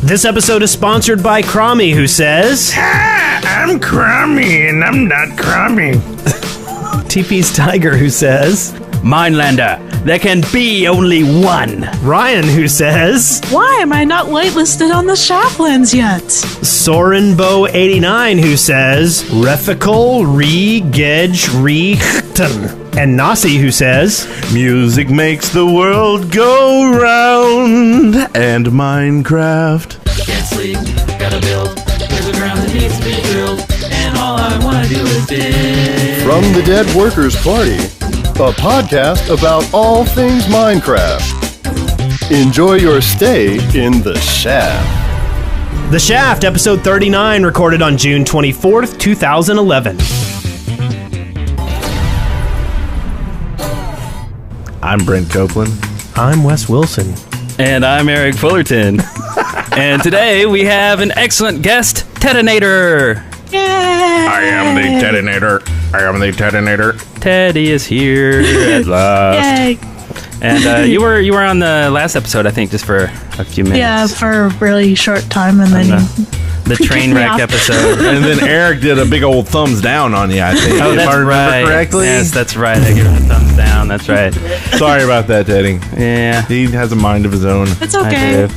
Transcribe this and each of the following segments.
This episode is sponsored by Crommy, who says... I'm Crommy, and I'm not Crommy. TP's Tiger, who says... Mindlander, there can be only one. Ryan, who says... Why am I not whitelisted on the Shaftlands yet? Sorenbo89, who says... Refical re-gedge re-chten. And Nasi, who says... Music makes the world go round. And Minecraft. Can't sleep, gotta build. There's a ground that needs to be drilled. And all I wanna do is dig. From the Dead Workers Party, a podcast about all things Minecraft. Enjoy your stay in the Shaft. The Shaft, episode 39, recorded on June 24th, 2011. I'm Brent Copeland. I'm Wes Wilson. And I'm Eric Fullerton. And today we have an excellent guest, Teddenator. Yay! I am the Teddenator. Teddy is here at last. Yay! And you were on the last episode, I think, just for a few minutes. Yeah, for a really short time, and then the train me wreck off. episode. And then Eric did a big old thumbs down on you, I think. Oh, if that's I remember right. correctly. Yes, that's right. I gave him a thumbs down. That's right. Sorry about that, Teddy. Yeah, He has a mind of his own. it's I okay. do.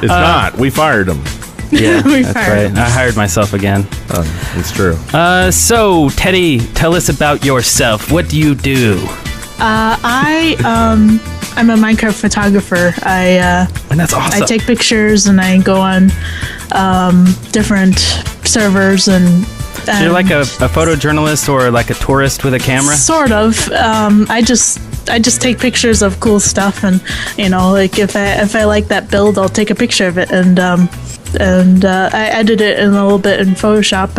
It's not. We fired him. Yeah, We that's fired right. I hired myself again. It's true. So, Teddy, tell us about yourself. What do you do? I'm a Minecraft photographer. And that's awesome. I take pictures and I go on different servers and. So you're like a photojournalist or like a tourist with a camera? Sort of. I just take pictures of cool stuff, and like if I like that build, I'll take a picture of it, and I edit it in a little bit in Photoshop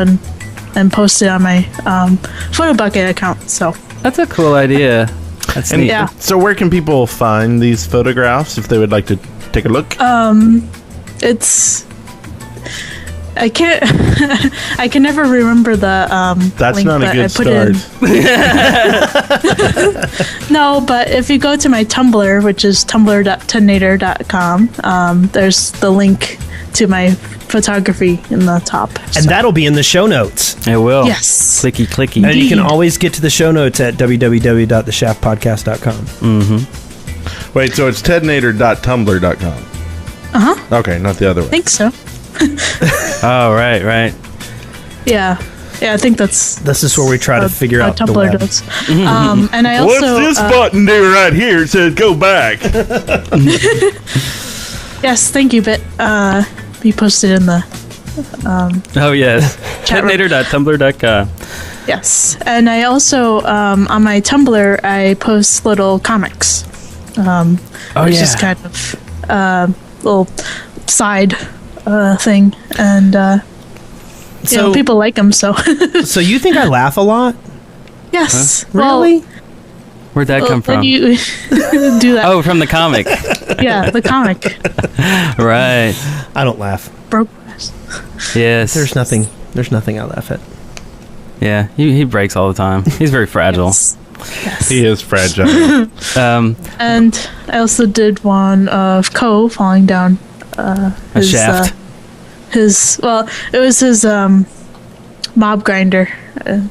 and post it on my Photobucket account. So That's a cool idea. That's neat. yeah, So where can people find these photographs if they would like to take a look? it's. I can't. I can never remember the That's link, not a but good I put start. in. No, but if you go to my Tumblr, which is tumblr.teddenator.com, there's the link to my photography in the top. And that'll be in the show notes. It will. Yes. Clicky, clicky. And you can Indeed. always get to the show notes at www.theshaftpodcast.com. Wait, so it's teddenator.tumblr.com. Uh-huh. Okay, not the other way. I think so. Oh, right. Yeah, I think that's. This is where we try to figure out the Tumblr web. does. And I What's also. this button do right here? It says go back. Yes, thank you, Bit. You posted in the. Oh, yes. Chat room. Teddenator.tumblr.com. Yes, and I also on my Tumblr I post little comics. Which is kind of little side thing, and people like them. So So you think I laugh a lot? yes, Really? Where'd that come When from? you do that, Oh, from the comic. yeah, the comic Right. I don't laugh. broke. Yes. There's nothing I laugh at. Yeah, he breaks all the time. He's very fragile. Yes. He is fragile. And I also did one of Ko falling down A shaft. it was his mob grinder. It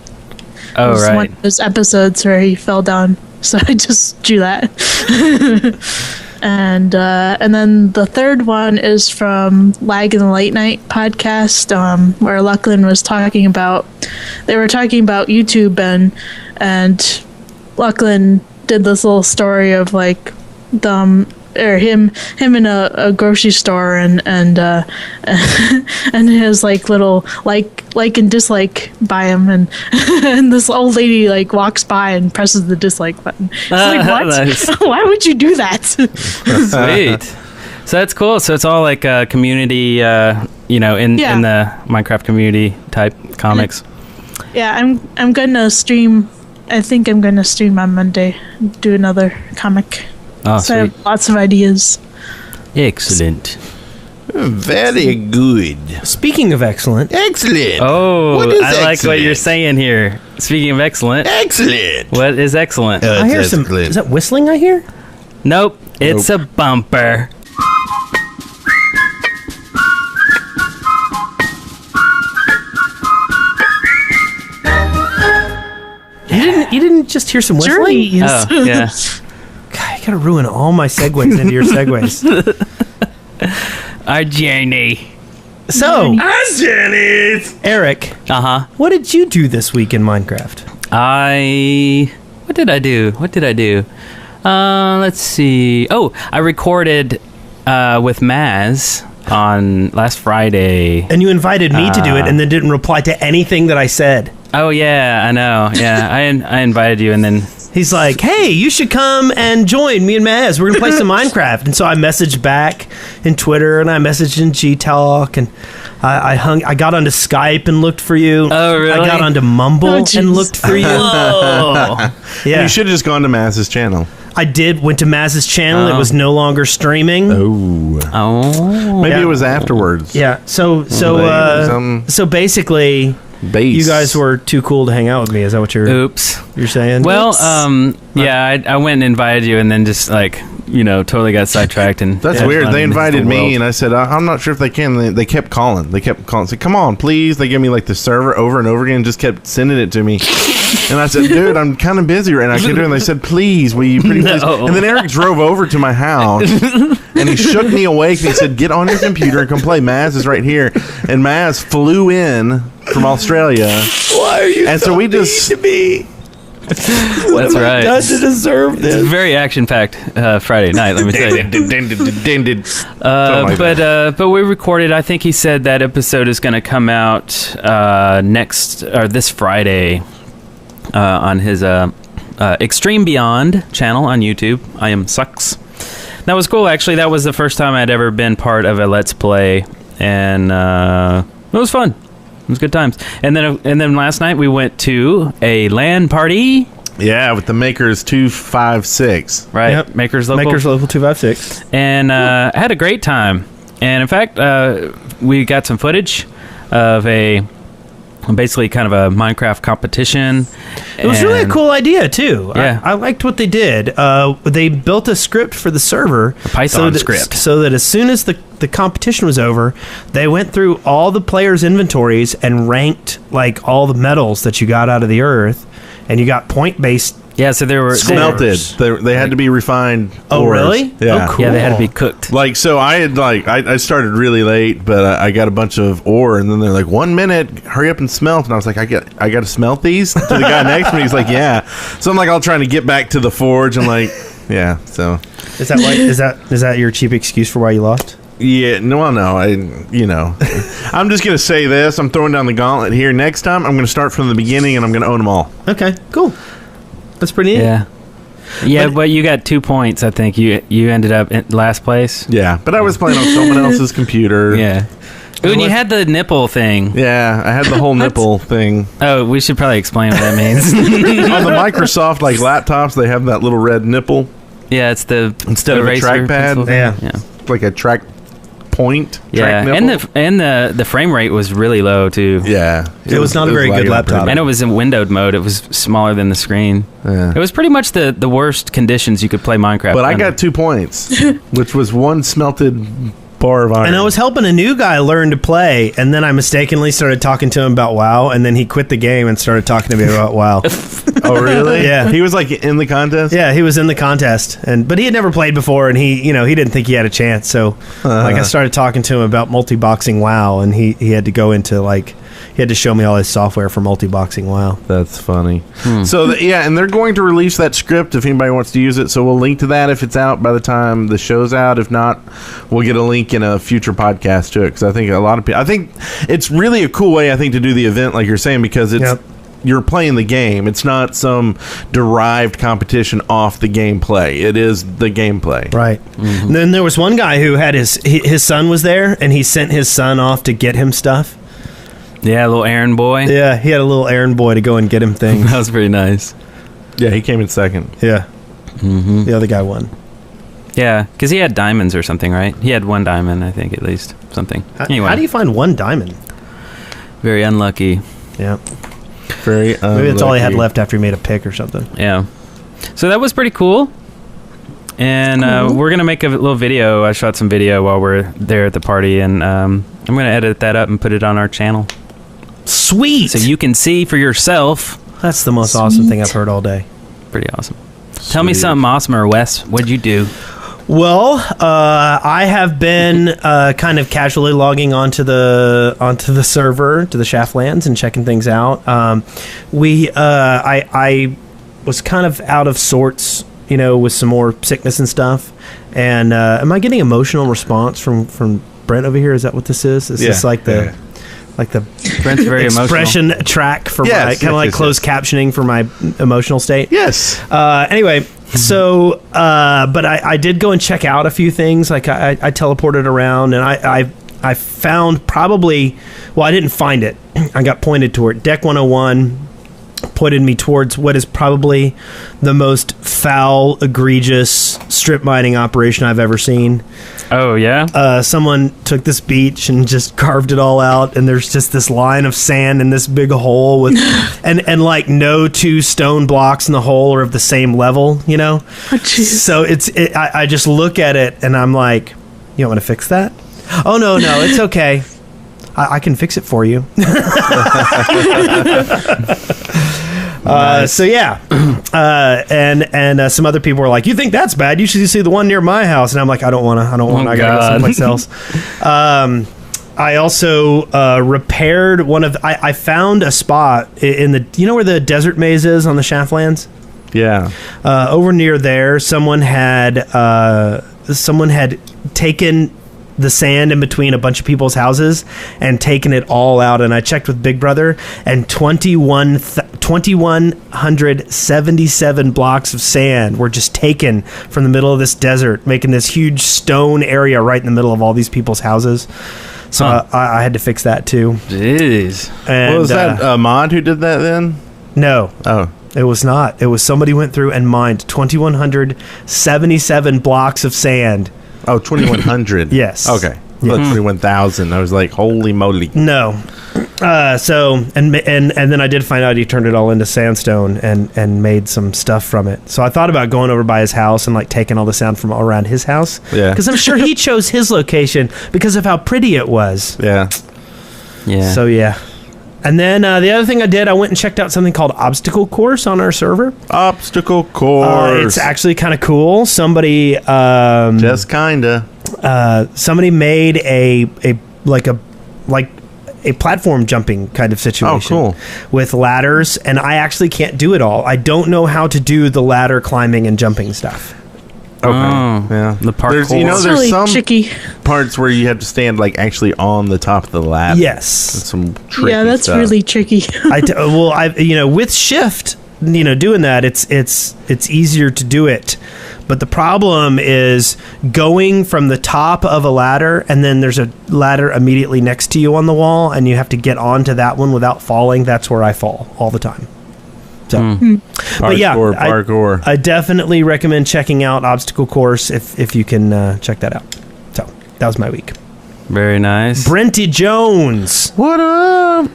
Oh, was one right. of those episodes where he fell down, so I just drew that. And then the third one is from Lag in the Late Night podcast, where Lachlan was talking about. They were talking about YouTube, and Lachlan did this little story of like him in a grocery store and and his like little like and dislike by him, and and this old lady like walks by and presses the dislike button. It's like, what? Nice. Why would you do that? Sweet. So that's cool. So it's all like a community, in the Minecraft community type comics. Yeah, I'm gonna stream. I think I'm gonna stream on Monday. Do another comic. Oh, So I sweet. have lots of ideas. Excellent. Very good. Speaking of excellent, Excellent. Oh, What is I like what excellent? you're saying here. Speaking of excellent, Excellent. what is excellent? I hear some. Is that whistling I hear? Nope, it's a bumper. just hear some whistling? Journeys. Oh, yeah. God, you gotta ruin all my segues into your segues. Our journey. So, Jenny. Eric, Uh-huh. what did you do this week in Minecraft? What did I do? Let's see. Oh, I recorded with Maz on last Friday. And you invited me to do it and then didn't reply to anything that I said. Oh, yeah, I know. Yeah, I invited you, and then... He's like, hey, you should come and join me and Maz. We're going to play some Minecraft. And so I messaged back in Twitter, and I messaged in G-Talk, and I got onto Skype and looked for you. Oh, really? I got onto Mumble jeez. and looked for you. Oh. Yeah, You should have just gone to Maz's channel. I did. Went to Maz's channel. It was no longer streaming. Oh. Maybe Yeah. it was afterwards. Yeah. So basically, Base. you guys were too cool to hang out with me. Is that what you're saying? Well, yeah, I went and invited you, and then just totally got sidetracked. And That's had weird. fun They in the invited me, world. and I said, I'm not sure if they can. They kept calling. Said, come on, please. They gave me the server over and over again, and just kept sending it to me. And I said, dude, I'm kind of busy right now. I can't do it. And they said, please, will you pretty please? No. And then Eric drove over to my house, and he shook me awake, and he said, get on your computer and come play. Maz is right here. And Maz flew in from Australia. why are you? And so we just... to me. That's right. Done to deserve It's a this. very action-packed Friday night, let me tell you. But we recorded. I think he said that episode is going to come out this Friday on his Extreme Beyond channel on YouTube. I am sucks. That was cool. Actually, that was the first time I'd ever been part of a Let's Play, and it was fun. It was good times. And then last night we went to a LAN party. Yeah, with the Makers 256. Right, Yep. Makers Local. Makers Local 256. And I had a great time. And in fact, we got some footage of basically kind of a Minecraft competition. It was really a cool idea too. Yeah. I liked what they did. They built a script for the server, a Python script, so that as soon as the competition was over, they went through all the players' inventories and ranked all the metals that you got out of the earth, and you got point-based. Yeah, so there were Smelted. They had to be refined. Oh, ores. really? Yeah. Oh, cool. Yeah, they had to be cooked. So I had I started really late, but I got a bunch of ore, and then they're like, 1 minute, hurry up and smelt. And I was like, I got to smelt these? To the guy next to me, he's like, yeah. So I'm all trying to get back to the forge, and yeah. So Is that why? Is that your cheap excuse for why you lost? yeah, no, I'm just gonna say this. I'm throwing down the gauntlet here. Next time, I'm gonna start from the beginning, and I'm gonna own them all. Okay, cool. That's pretty neat. Yeah, but you got 2 points. I think you ended up in last place. Yeah, but I was playing on someone else's computer. Yeah. Ooh, and you had the nipple thing. Yeah, I had the whole nipple thing. Oh, we should probably explain what that means. On the Microsoft laptops, they have that little red nipple Yeah, it's the instead of a eraser trackpad. pencil. Yeah. Like a track point. Yeah, track nipple. and the frame rate was really low too. Yeah, It was not a very good lagging laptop. And it was in windowed mode. It was smaller than the screen. Yeah. It was pretty much the worst conditions you could play Minecraft. But I got 2 points, which was one smelted bar of iron. And I was helping a new guy learn to play, and then I mistakenly started talking to him about WoW, and then he quit the game and started talking to me about WoW. Oh, really? Yeah. He was in the contest? Yeah, he was in the contest, but he had never played before, and he didn't think he had a chance. So, I started talking to him about multi-boxing WoW, and he had to go into he had to show me all his software for multi-boxing WoW. That's funny. So, and they're going to release that script if anybody wants to use it. So we'll link to that if it's out by the time the show's out. If not, we'll get a link in a future podcast to it. Because I think I think it's really a cool way, to do the event, like you're saying, because it's you're playing the game. It's not some derived competition off the gameplay. It is the gameplay. Right. Mm-hmm. And then there was one guy who had his son was there, and he sent his son off to get him stuff. Yeah, a little errand boy. Yeah, he had a little errand boy to go and get him things. That was pretty nice. Yeah, he came in second. Yeah. Mm-hmm. The other guy won. Yeah, because he had diamonds or something, right? He had 1 diamond, I think, at least. Something. Anyway. How do you find 1 diamond? Very unlucky. Yeah. Very Maybe that's all he had left after he made a pick or something. Yeah. So that was pretty cool. And we're going to make a little video. I shot some video while we're there at the party, and I'm going to edit that up and put it on our channel. Sweet! So you can see for yourself. That's the most awesome thing I've heard all day. Pretty awesome. Tell me something awesomer, Wes. What'd you do? Well, I have been kind of casually logging onto the server, to the Shaftlands, and checking things out. I was kind of out of sorts, with some more sickness and stuff. And am I getting emotional response from Brent over here? Is that what this is? Is this like the Brent's very expression emotional. track for my kind of like closed captioning for my emotional state? Yes. Anyway. So, but I did go and check out a few things. Like I teleported around, and I found probably, well, I didn't find it. I got pointed toward Deck 101, pointed me towards what is probably the most foul, egregious strip mining operation I've ever seen. Oh, yeah? Someone took this beach and just carved it all out, and there's just this line of sand in this big hole with, and like no two stone blocks in the hole are of the same level, Oh, so I just look at it and I'm like, you want to fix that? Oh, no, it's okay. I can fix it for you. Nice. So yeah, and some other people were like, "You think that's bad? You should see the one near my house." And I'm like, "I don't want. I gotta go someplace else." I also repaired one of. I found a spot in the. You know where the desert maze is on the Shaftlands? Yeah. Over near there, someone had taken the sand in between a bunch of people's houses and taken it all out. And I checked with Big Brother, and 2,177 blocks of sand were just taken from the middle of this desert, making this huge stone area right in the middle of all these people's houses. So I had to fix that too. Jeez. And, was that a mod who did that then? No. Oh. It was not. It was somebody went through and mined 2,177 blocks of sand. Oh, 2,100. Yes. Okay. Yeah. 21,000. I was like, holy moly. No. So and then I did find out he turned it all into sandstone and made some stuff from it. So I thought about going over by his house and like taking all the sand from all around his house. Yeah. Because I'm sure he chose his location because of how pretty it was. Yeah. Yeah. So yeah. And then the other thing I did, I went and checked out something called Obstacle Course on our server. Obstacle Course. It's actually kind of cool. Somebody just kinda. Somebody made a platform jumping kind of situation. Oh, cool. With ladders, and I actually can't do it all. I don't know how to do the ladder climbing and jumping stuff. Okay. Oh, Yeah. the parkour. There's It's there's really some tricky. parts where you have to stand like actually on the top of the ladder. Yes. That's some tricky Yeah, that's stuff. really tricky. With shift, doing that, it's easier to do it. But the problem is going from the top of a ladder, and then there's a ladder immediately next to you on the wall, and you have to get onto that one without falling. That's where I fall all the time. So, but yeah, Parkour. I definitely recommend checking out Obstacle Course if you can check that out. So that was my week. Very nice. Brenty Jones. What up?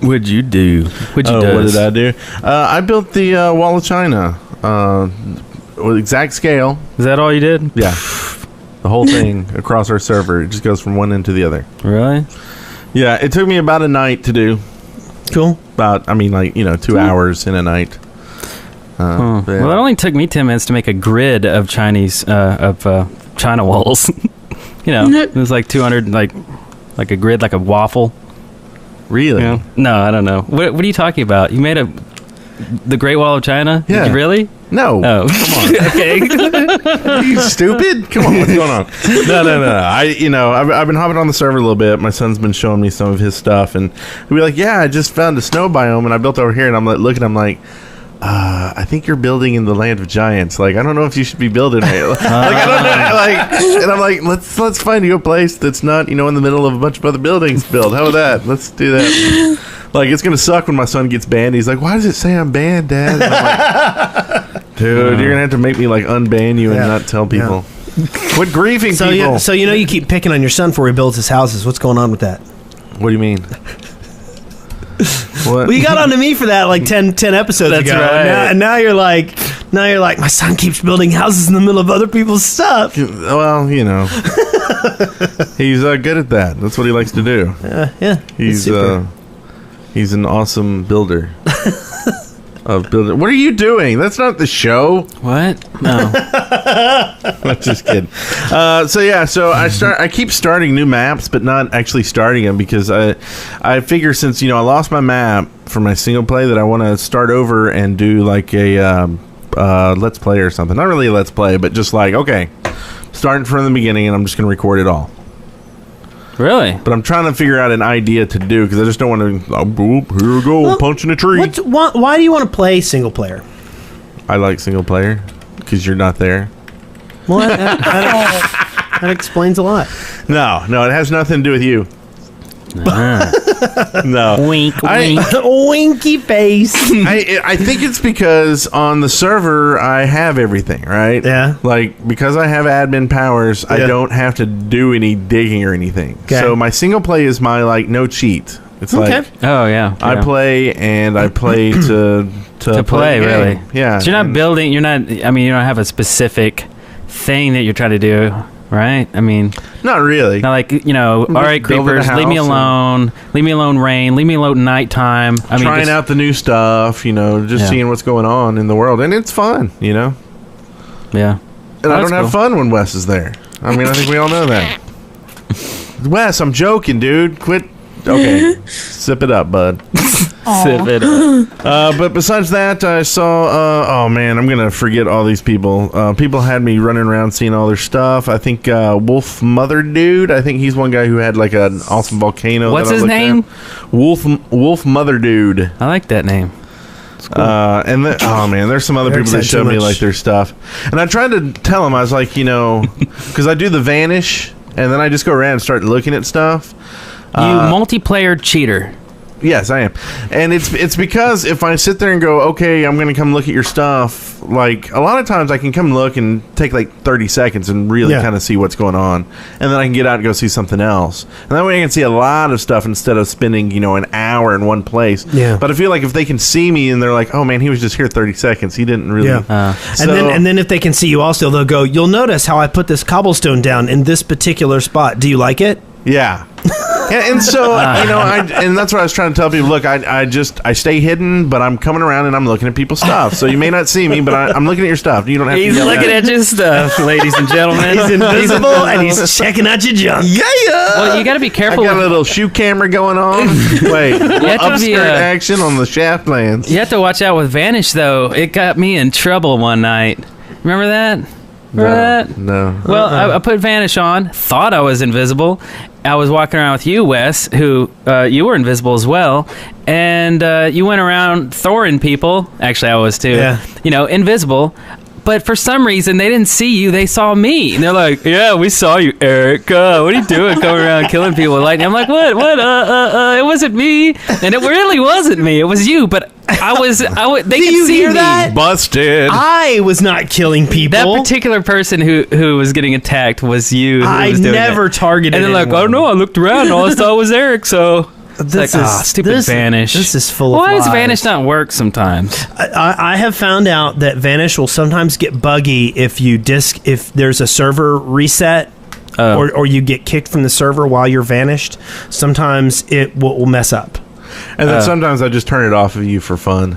What'd you do? What'd you do? What did I do? I built the Wall of China. With exact scale. Is that all you did? Yeah. The whole thing across our server. It just goes from one end to the other. Really? Yeah, it took me about a night to do. Cool. 2 hours in a night. Well, it only took me 10 minutes to make a grid of Chinese China walls. It was like 200, like a grid, like a waffle. Really? No, I don't know. What are you talking about? You made the Great Wall of China? Yeah. Did you really? No. Oh, come on. Okay. Are you stupid? Come on, what's going on? No. I've been hopping on the server a little bit. My son's been showing me some of his stuff, and he'll be like, "Yeah, I just found a snow biome, and I built over here." And I'm like, looking, I'm like, I think you're building in the land of giants. Like, I don't know if you should be building it. I don't know. And I'm like, let's find you a place that's not, in the middle of a bunch of other buildings built. How about that? Let's do that. Like, it's gonna suck when my son gets banned. He's like, "Why does it say I'm banned, Dad?" And I'm like, dude, you're gonna have to make me like unban you and not tell people. Quit grieving people. So you keep picking on your son before he builds his houses. What's going on with that? What do you mean? What? Well, you got onto me for that like 10 episodes That's ago. right. And now you're like, my son keeps building houses in the middle of other people's stuff. Well, he's good at that. That's what he likes to do. Yeah, He's an awesome builder. of building. What are you doing? That's not the show. What? No. I'm just kidding. So I keep starting new maps, but not actually starting them because I figure since I lost my map for my single play that I want to start over and do like a let's play or something. Not really a let's play, but just like starting from the beginning, and I'm just gonna record it all. Really? But I'm trying to figure out an idea to do because I just don't want to. Here we go, punching a tree. Why do you want to play single player? I like single player because you're not there. Well, that explains a lot. No, it has nothing to do with you. No. Wink, wink. Winky face. I think it's because on the server I have everything, right? Yeah. Like, because I have admin powers, I don't have to do any digging or anything. Okay. So my single play is my, no cheat. It's like, oh, yeah. I play and I play to play, really. Yeah. So you're not building, you don't have a specific thing that you're trying to do. Right? I mean... Not really. Not like, all right, creepers, leave me alone. Leave me alone, rain. Leave me alone, nighttime. Trying out the new stuff, seeing what's going on in the world. And it's fun, Yeah. And I don't have fun when Wes is there. I think we all know that. Wes, I'm joking, dude. Quit. Okay. Sip it up, bud. Sip it up. But besides that, I saw... oh, man, I'm going to forget all these people. People had me running around seeing all their stuff. I think Wolf Mother Dude. I think he's one guy who had, an awesome volcano. What's his name? Wolf Mother Dude. I like that name. Cool. There's some other people that showed me, their stuff. And I tried to tell them, I was like, because I do the vanish, and then I just go around and start looking at stuff. You multiplayer cheater. Yes, I am. And it's because if I sit there and go, okay, I'm going to come look at your stuff, a lot of times I can come look and take 30 seconds and really kind of see what's going on. And then I can get out and go see something else. And that way I can see a lot of stuff instead of spending, an hour in one place. Yeah. But I feel like if they can see me and they're like, oh man, he was just here 30 seconds. He didn't really. Yeah. And then if they can see you also, they'll go, you'll notice how I put this cobblestone down in this particular spot. Do you like it? Yeah. And so, and that's what I was trying to tell people. Look, I stay hidden, but I'm coming around and I'm looking at people's stuff. So you may not see me, but I'm looking at your stuff. You don't have He's to looking at your stuff, ladies and gentlemen. He's invisible and he's checking out your junk. Yeah. Well, you got to be careful. I got a little shoe camera going on. Wait, upskirt action on the shaft lands. You have to watch out with Vanish, though. It got me in trouble one night. Remember that? No. Well, I put Vanish on, thought I was invisible. I was walking around with you, Wes, who you were invisible as well, and you went around Thorin people. Actually, I was too. Yeah. Invisible. But for some reason, they didn't see you. They saw me. And they're like, yeah, we saw you, Eric. What are you doing coming around killing people with lightning? I'm like, what? It wasn't me. And it really wasn't me. It was you. But they could see me. That? Busted. I was not killing people. That particular person who was getting attacked was you. I never targeted And they're like, anyone. oh, no, I looked around and all I saw was Eric, so... stupid Vanish. This is full of Why lies. does Vanish not work sometimes? I have found out that Vanish will sometimes get buggy if there's a server reset or you get kicked from the server while you're vanished. Sometimes it will mess up. And then sometimes I just turn it off of you for fun.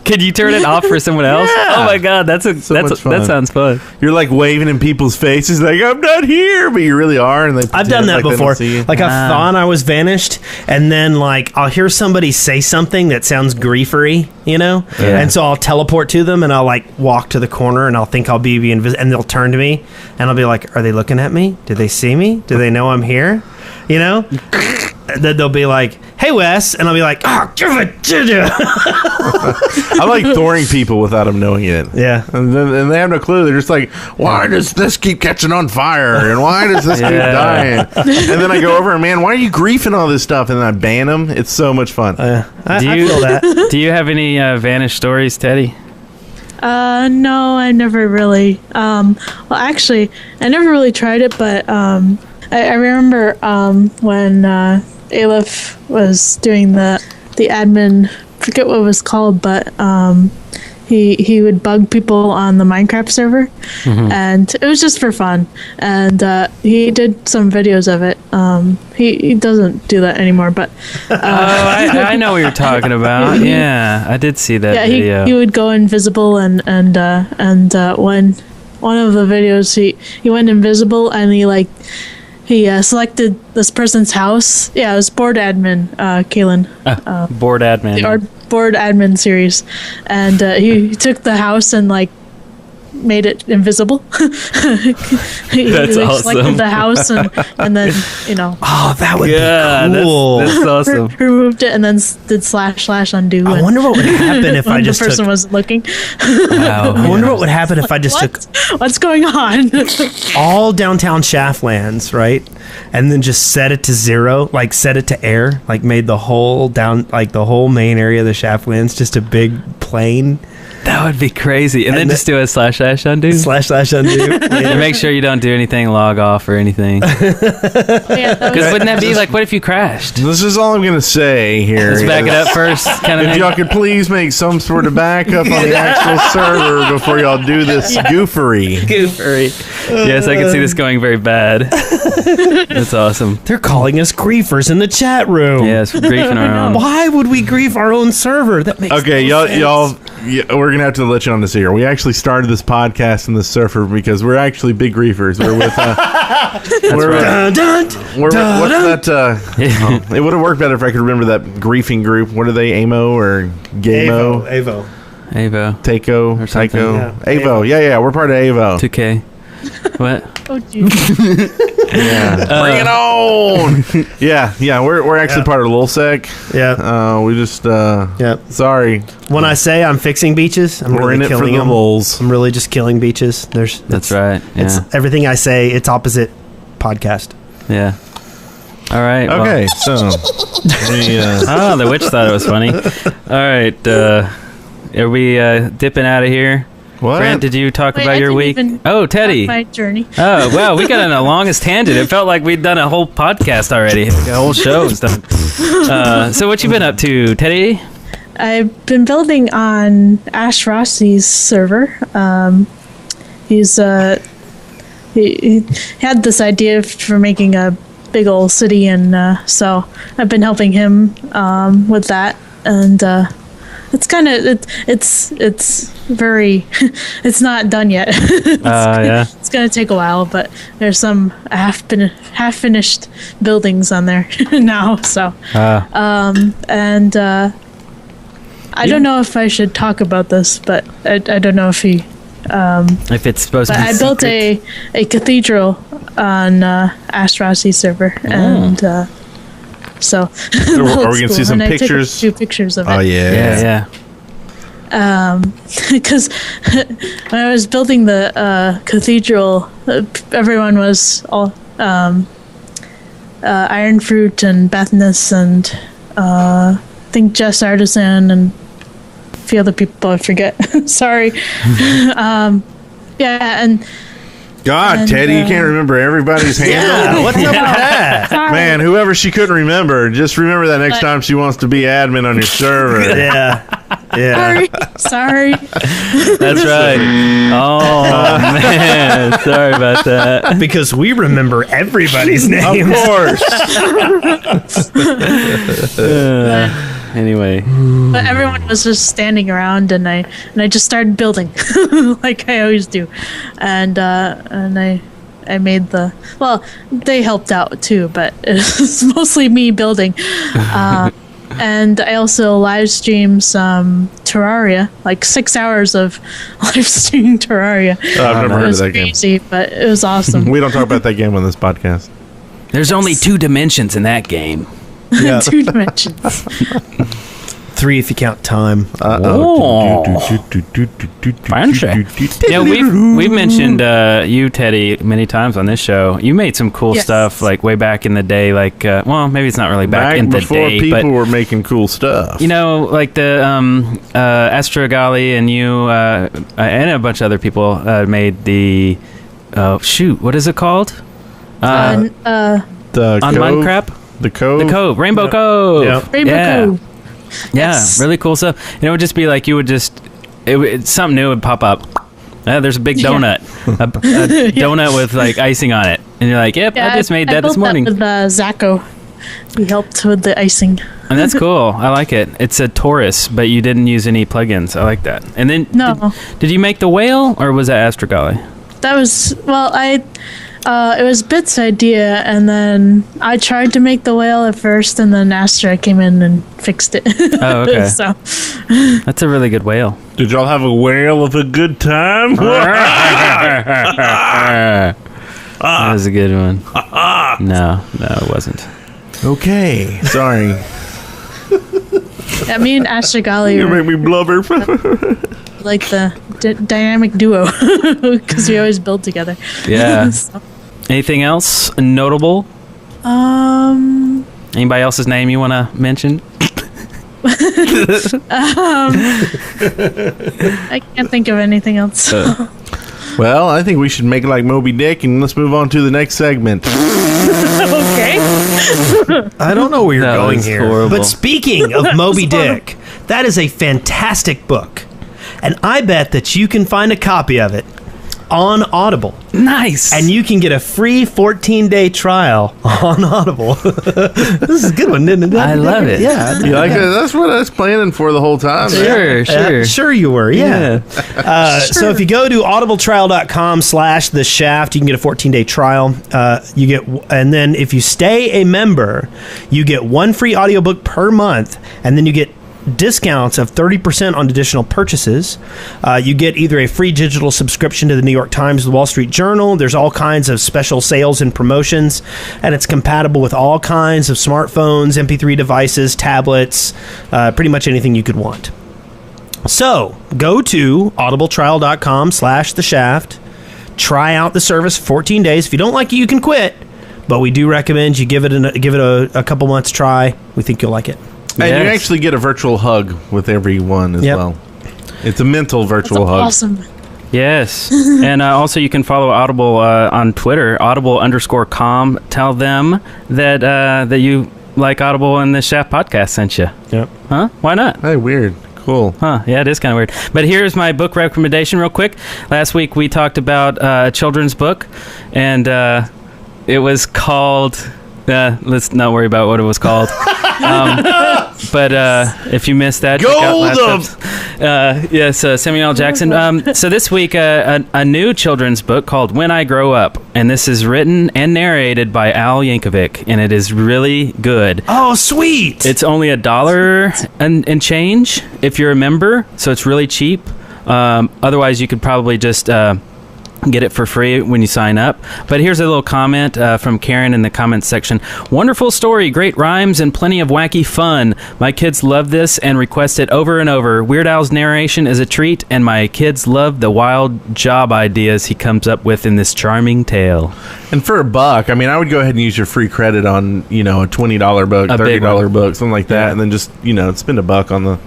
Could you turn it off for someone else? Yeah. Oh my god, that sounds fun. You're waving in people's faces like, I'm not here, but you really are. And I've done that before. I thought I was vanished, and then I'll hear somebody say something that sounds griefery, and so I'll teleport to them and I'll walk to the corner and I'll think I'll be invisible, and they'll turn to me and I'll be like, are they looking at me? Do they see me? Do they know I'm here? Then they'll be like, hey Wes, and I'll be like, oh, give it to you. I like thoring people without them knowing it. Yeah. And they have no clue. They're just like, why does this keep catching on fire? And why does this keep dying? And then I go over and, man, why are you griefing all this stuff? And then I ban them. It's so much fun. I feel that. Do you have any Vanish stories, Teddy? No, I never really. Well, actually, I never really tried it, but I remember when Aleph was doing the admin. Forget what it was called, but he would bug people on the Minecraft server, and it was just for fun. And he did some videos of it. He doesn't do that anymore, but I know what you're talking about. Yeah, I did see that video. He would go invisible, and when one of the videos he went invisible, and he selected this person's house. Yeah, it was board admin, Kaylin. Board admin. Our board admin series. And he took the house and made it invisible. he That's awesome. selected the house and then, Oh, that would be cool. That's awesome. removed it and then did / undo. I wonder what would happen if I just the person took... wasn't looking. Wow, I wonder what would happen if I just took What's going on? all downtown Shaftlands, right? And then just set it to 0, set it to air, made the whole the whole main area of the Shaftlands just a big plain. That would be crazy. And then just do a / undo. / undo. And make sure you don't do anything, log off or anything. Because wouldn't that be what if you crashed? This is all I'm going to say here. Let's back it up first. If y'all could please make some sort of backup on the actual server before y'all do this goofery. Yes, I can see this going very bad. That's awesome. They're calling us griefers in the chat room. Yes, we're griefing our own. Why would we grief our own server? That makes Okay, no sense. y'all, we're gonna have to let you on this here. We actually started this podcast in the server because we're actually big griefers. We're with what's that? It would have worked better if I could remember that griefing group. What are they? AMO or Gamo? Avo. Taco Or something. Tyco? Yeah. Avo. Yeah, we're part of Avo. 2K. What? Oh, geez. Yeah. Bring it on! yeah, we're actually part of Lulsec. Yeah. We just Yep. sorry. When I say I'm fixing beaches, I'm We're really in it for killing the them. lulz. I'm really just killing beaches. That's right. It's Yeah. everything I say. It's opposite podcast. Yeah. All right. well- Okay, so we, Oh, the witch thought it was funny. All right. Are we dipping out of here? what? Grant, did you talk Wait, about I your didn't week? even Oh, Teddy. My journey. Oh, wow. We got on the longest tangent. It felt like we'd done a whole podcast already. Like a whole show and stuff. So what you been up to, Teddy? I've been building on Ash Rossi's server. He had this idea for making a big old city, and so I've been helping him with that. And it's kind of it's very it's not done yet. Yeah. It's gonna take a while, but there's some half finished buildings on there now. So and I don't know if I should talk about this, but I don't know if he. If it's supposed But to be I built a cathedral on Ash Rossi's server, and so Are we gonna see some and pictures? I took a few pictures of it. Oh yeah. Yeah. Because when I was building the cathedral, everyone was all Iron Fruit and Bethnus and I think Jess Artisan and a few other people I forget. Sorry. Yeah, and God, And, Teddy, you can't remember everybody's handle. What's up with that? Man, whoever she couldn't remember, just remember that next time she wants to be admin on your server. Yeah. Yeah. sorry. That's right. Oh, man. Sorry about that. Because we remember everybody's Of names. course. Anyway. But everyone was just standing around, and I just started building, like I always do, and I made they helped out too, but it was mostly me building, and I also live streamed some Terraria, like 6 hours of live streaming Terraria. Oh, I've never It heard of was that game. crazy, but it was awesome. We don't talk about that game on this podcast. There's only 2 dimensions in that game. Yeah. 2 dimensions. 3 if you count time. Fancy. Yeah, we've mentioned you, Teddy, many times on this show. You made some cool Yes. stuff like way back in the day. Like, well, maybe it's not really back in the before day, people but were making cool stuff. you know, like the Astrogali and you and a bunch of other people made the what is it called? And, the On Cove? Minecraft. The Cove? The Cove, Rainbow Cove. Yep. Rainbow yeah. Cove. Yeah, Yes. really cool stuff. And it would just be like you would just something new would pop up. There's a big donut, a donut with like icing on it, and you're like, "Yep, I just made that this morning." With Zacho, he helped with the icing, and that's cool. I like it. It's a Taurus, but you didn't use any plugins. I like that. And then, did you make the whale, or was that Astrogolly? That was it was Bit's idea, and then I tried to make the whale at first, and then Astra came in and fixed it. Oh, okay. So that's a really good whale. Did y'all have a whale of a good time? That was a good one. No, it wasn't. Okay, sorry. Yeah, me and Astrogolly You make me blubber. like the dynamic duo because we always build together. Yeah. So. Anything else notable? Anybody else's name you want to mention? I can't think of anything else. Well, I think we should make it like Moby Dick, and let's move on to the next segment. Okay. I don't know where you're going here. Horrible. But speaking of Moby Dick, that is a fantastic book. And I bet that you can find a copy of it on Audible. Nice. And you can get a free 14-day trial on Audible. This is a good one, isn't it? I love it. Yeah. You like it? That's what I was planning for the whole time. Sure. Sure you were, yeah. So if you go to audibletrial.com/the shaft, you can get a 14-day trial. And then if you stay a member, you get one free audiobook per month, and then you get discounts of 30% on additional purchases. You get either a free digital subscription to the New York Times, the Wall Street Journal. There's all kinds of special sales and promotions, and it's compatible with all kinds of smartphones, MP3 devices, tablets, pretty much anything you could want. So go to audibletrial.com/the shaft. Try out the service for 14 days. If you don't like it, you can quit, but we do recommend you give it a couple months try. We think you'll like it. And you actually get a virtual hug with everyone as well. It's a mental virtual hug. Awesome. Yes. And also you can follow Audible on Twitter, audible_com. Tell them that you like Audible and the Shaft podcast sent you. Yep. Huh? Why not? Hey, weird. Cool. Huh. Yeah, it is kind of weird. But here's my book recommendation real quick. Last week we talked about a children's book, and it was called... let's not worry about what it was called. But if you missed that, check out last episode. Samuel L. Jackson. So this week, a new children's book called When I Grow Up. And this is written and narrated by Al Yankovic. And it is really good. Oh, sweet! It's only $1 and change if you're a member. So it's really cheap. Otherwise, you could probably just... get it for free when you sign up. But here's a little comment from Karen in the comments section. Wonderful story, great rhymes, and plenty of wacky fun. My kids love this and request it over and over. Weird Al's narration is a treat, and my kids love the wild job ideas he comes up with in this charming tale. And for $1, I mean, I would go ahead and use your free credit on, a $20 book, $30 book, something like that, and then just, spend $1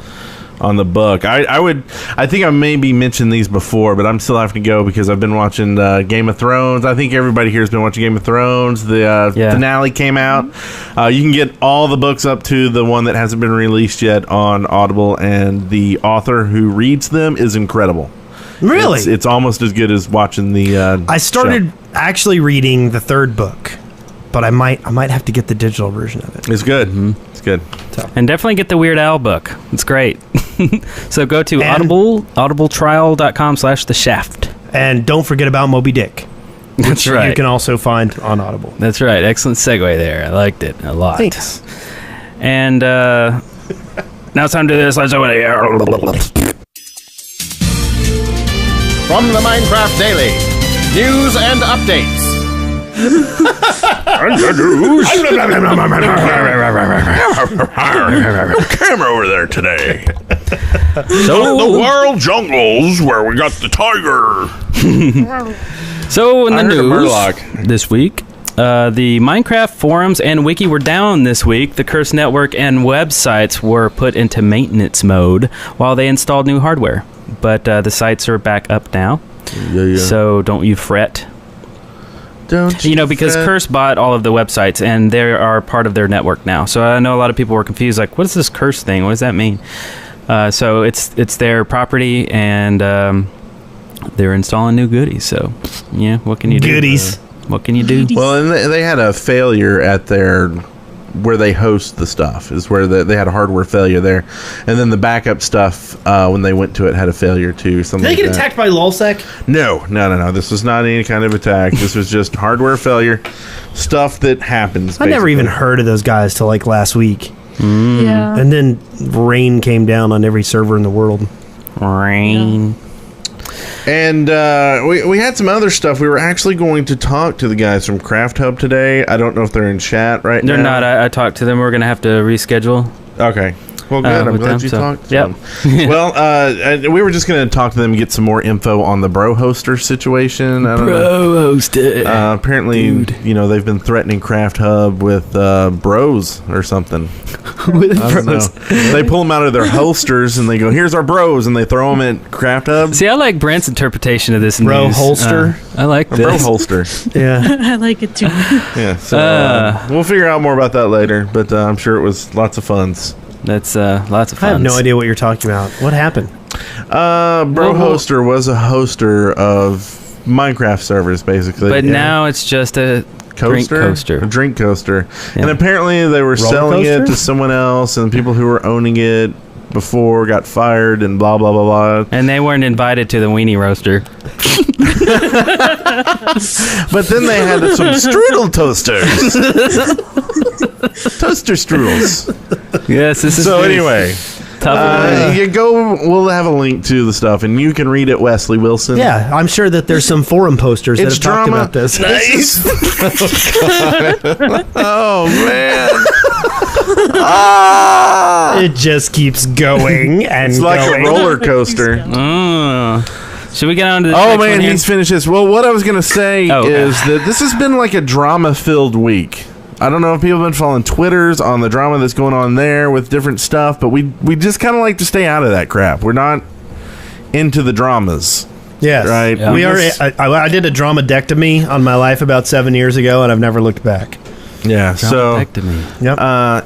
on the book. I think I maybe mentioned these before, but I'm still having to go because I've been watching Game of Thrones. I think everybody here has been watching Game of Thrones. The finale came out. You can get all the books up to the one that hasn't been released yet on Audible, and the author who reads them is incredible. Really? It's almost as good as watching the I started actually reading the third book, but I might have to get the digital version of it. It's good. Mm-hmm. It's good. And definitely get the Weird Al book. It's great. So go to audibletrial.com/the shaft. And don't forget about Moby Dick. That's right. You can also find on Audible. That's right. Excellent segue there. I liked it a lot. Thanks. And now it's time to do this. Let's open it. From the Minecraft Daily, news and updates. Camera over there today. So the wild jungles where we got the tiger. So in the news this week, the Minecraft forums and wiki were down this week. The Curse Network and websites were put into maintenance mode while they installed new hardware. But the sites are back up now. Yeah. So don't you fret. Because Curse bought all of the websites, and they are part of their network now. So I know a lot of people were confused, like, what is this Curse thing? What does that mean? So it's their property, and they're installing new goodies. So, yeah, what can you do? Goodies. What can you do? Well, and they had a failure at their where they host the stuff is where they had a hardware failure there, and then the backup stuff when they went to it had a failure too. Something. Did they get like that. attacked by lolsec? No. This was not any kind of attack. This was just hardware failure, stuff that happens. I never even heard of those guys till like last week. Yeah. And then rain came down on every server in the world. Rain. And we had some other stuff. We were actually going to talk to the guys from Craft Hub today. I don't know if they're in chat right now. They're not. I talked to them. We're going to have to reschedule. Okay. Well, good. I'm glad you talked to them. Well, we were just going to talk to them and get some more info on the Bro Hoster situation. I don't know. Hoster. Apparently, they've been threatening Craft Hub with bros or something. With bros. They pull them out of their holsters and they go, "Here's our bros," and they throw them at Craft Hub. See, I like Brent's interpretation of this Bro news. holster. I like this. Bro holster. Yeah. I like it too. Yeah. So we'll figure out more about that later, but I'm sure it was lots of funs. That's lots of fun. I have no idea what you're talking about. What happened? Bro Hoster was a hoster of Minecraft servers, basically. But now it's just a drink coaster. A drink coaster. Yeah. And apparently they were selling coaster? it to someone else, and people who were owning it before got fired and blah, blah, blah, blah. And they weren't invited to the weenie roaster. But then they had some strudel toasters. Toaster strudels. Yes, this is So good. anyway... you go. We'll have a link to the stuff, and you can read it, Wesley Wilson. Yeah, I'm sure that there's some forum posters that It's have talked drama. about this. Nice. Oh man. It just keeps going and It's like going. a roller coaster. Should we get on to the Oh next man, one here? he's finished this. Well, what I was gonna say okay. is that this has been like a drama-filled week. I don't know if people have been following Twitters on the drama that's going on there with different stuff, but we just kind of like to stay out of that crap. We're not into the dramas. Yes. Right. Yeah. We are. I did a dramadectomy on my life about 7 years ago, and I've never looked back. Yeah. So. Yep.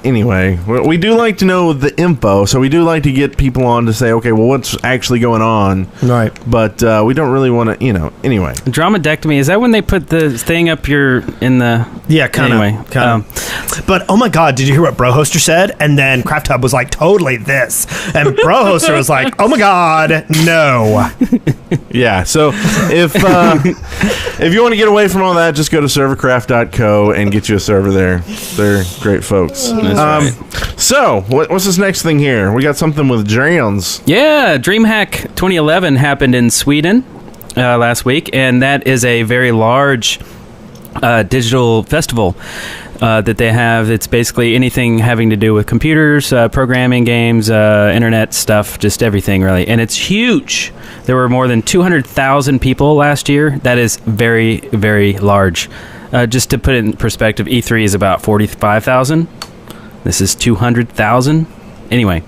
Anyway, we do like to know the info, so we do like to get people on to say, okay, well, what's actually going on? Right. But we don't really want to, anyway. Dramadectomy, is that when they put the thing up in the... Yeah, kind of. Anyway, But, oh my God, did you hear what Bro Hoster said? And then Craft Hub was like, totally this. And Bro Hoster was like, oh my God, no. Yeah, so if you want to get away from all that, just go to servercraft.co and get you a server there. They're great folks. That's right. So, what's this next thing here? We got something with Drowns. Yeah, Dreamhack 2011 happened in Sweden last week, and that is a very large digital festival that they have. It's basically anything having to do with computers, programming, games, internet stuff, just everything really. And it's huge. There were more than 200,000 people last year. That is very, very large. Just to put it in perspective, E3 is about 45,000. This is 200,000. Anyway.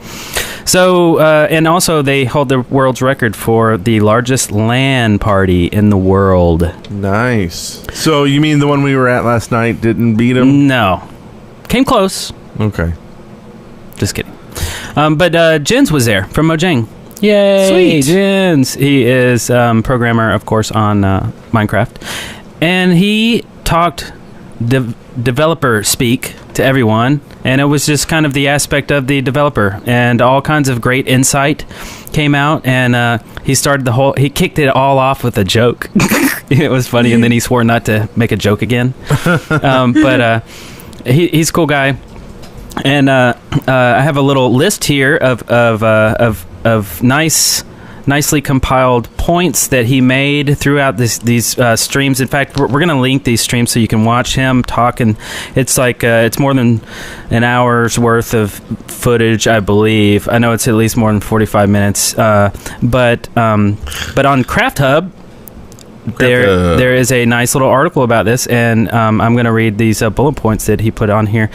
So, and also they hold the world's record for the largest LAN party in the world. Nice. So, you mean the one we were at last night didn't beat him? No. Came close. Okay. Just kidding. But Jins was there from Mojang. Yay! Sweet. Jins. He is programmer, of course, on Minecraft. And he talked developer speak to everyone, and it was just kind of the aspect of the developer, and all kinds of great insight came out, and he kicked it all off with a joke. It was funny, and then he swore not to make a joke again. But he's a cool guy, and I have a little list here of nicely compiled points that he made throughout these streams. In fact, we're going to link these streams so you can watch him talk, and it's like it's more than an hour's worth of footage, I believe. I know it's at least more than 45 minutes. But on Craft Hub, there is a nice little article about this, and I'm going to read these bullet points that he put on here.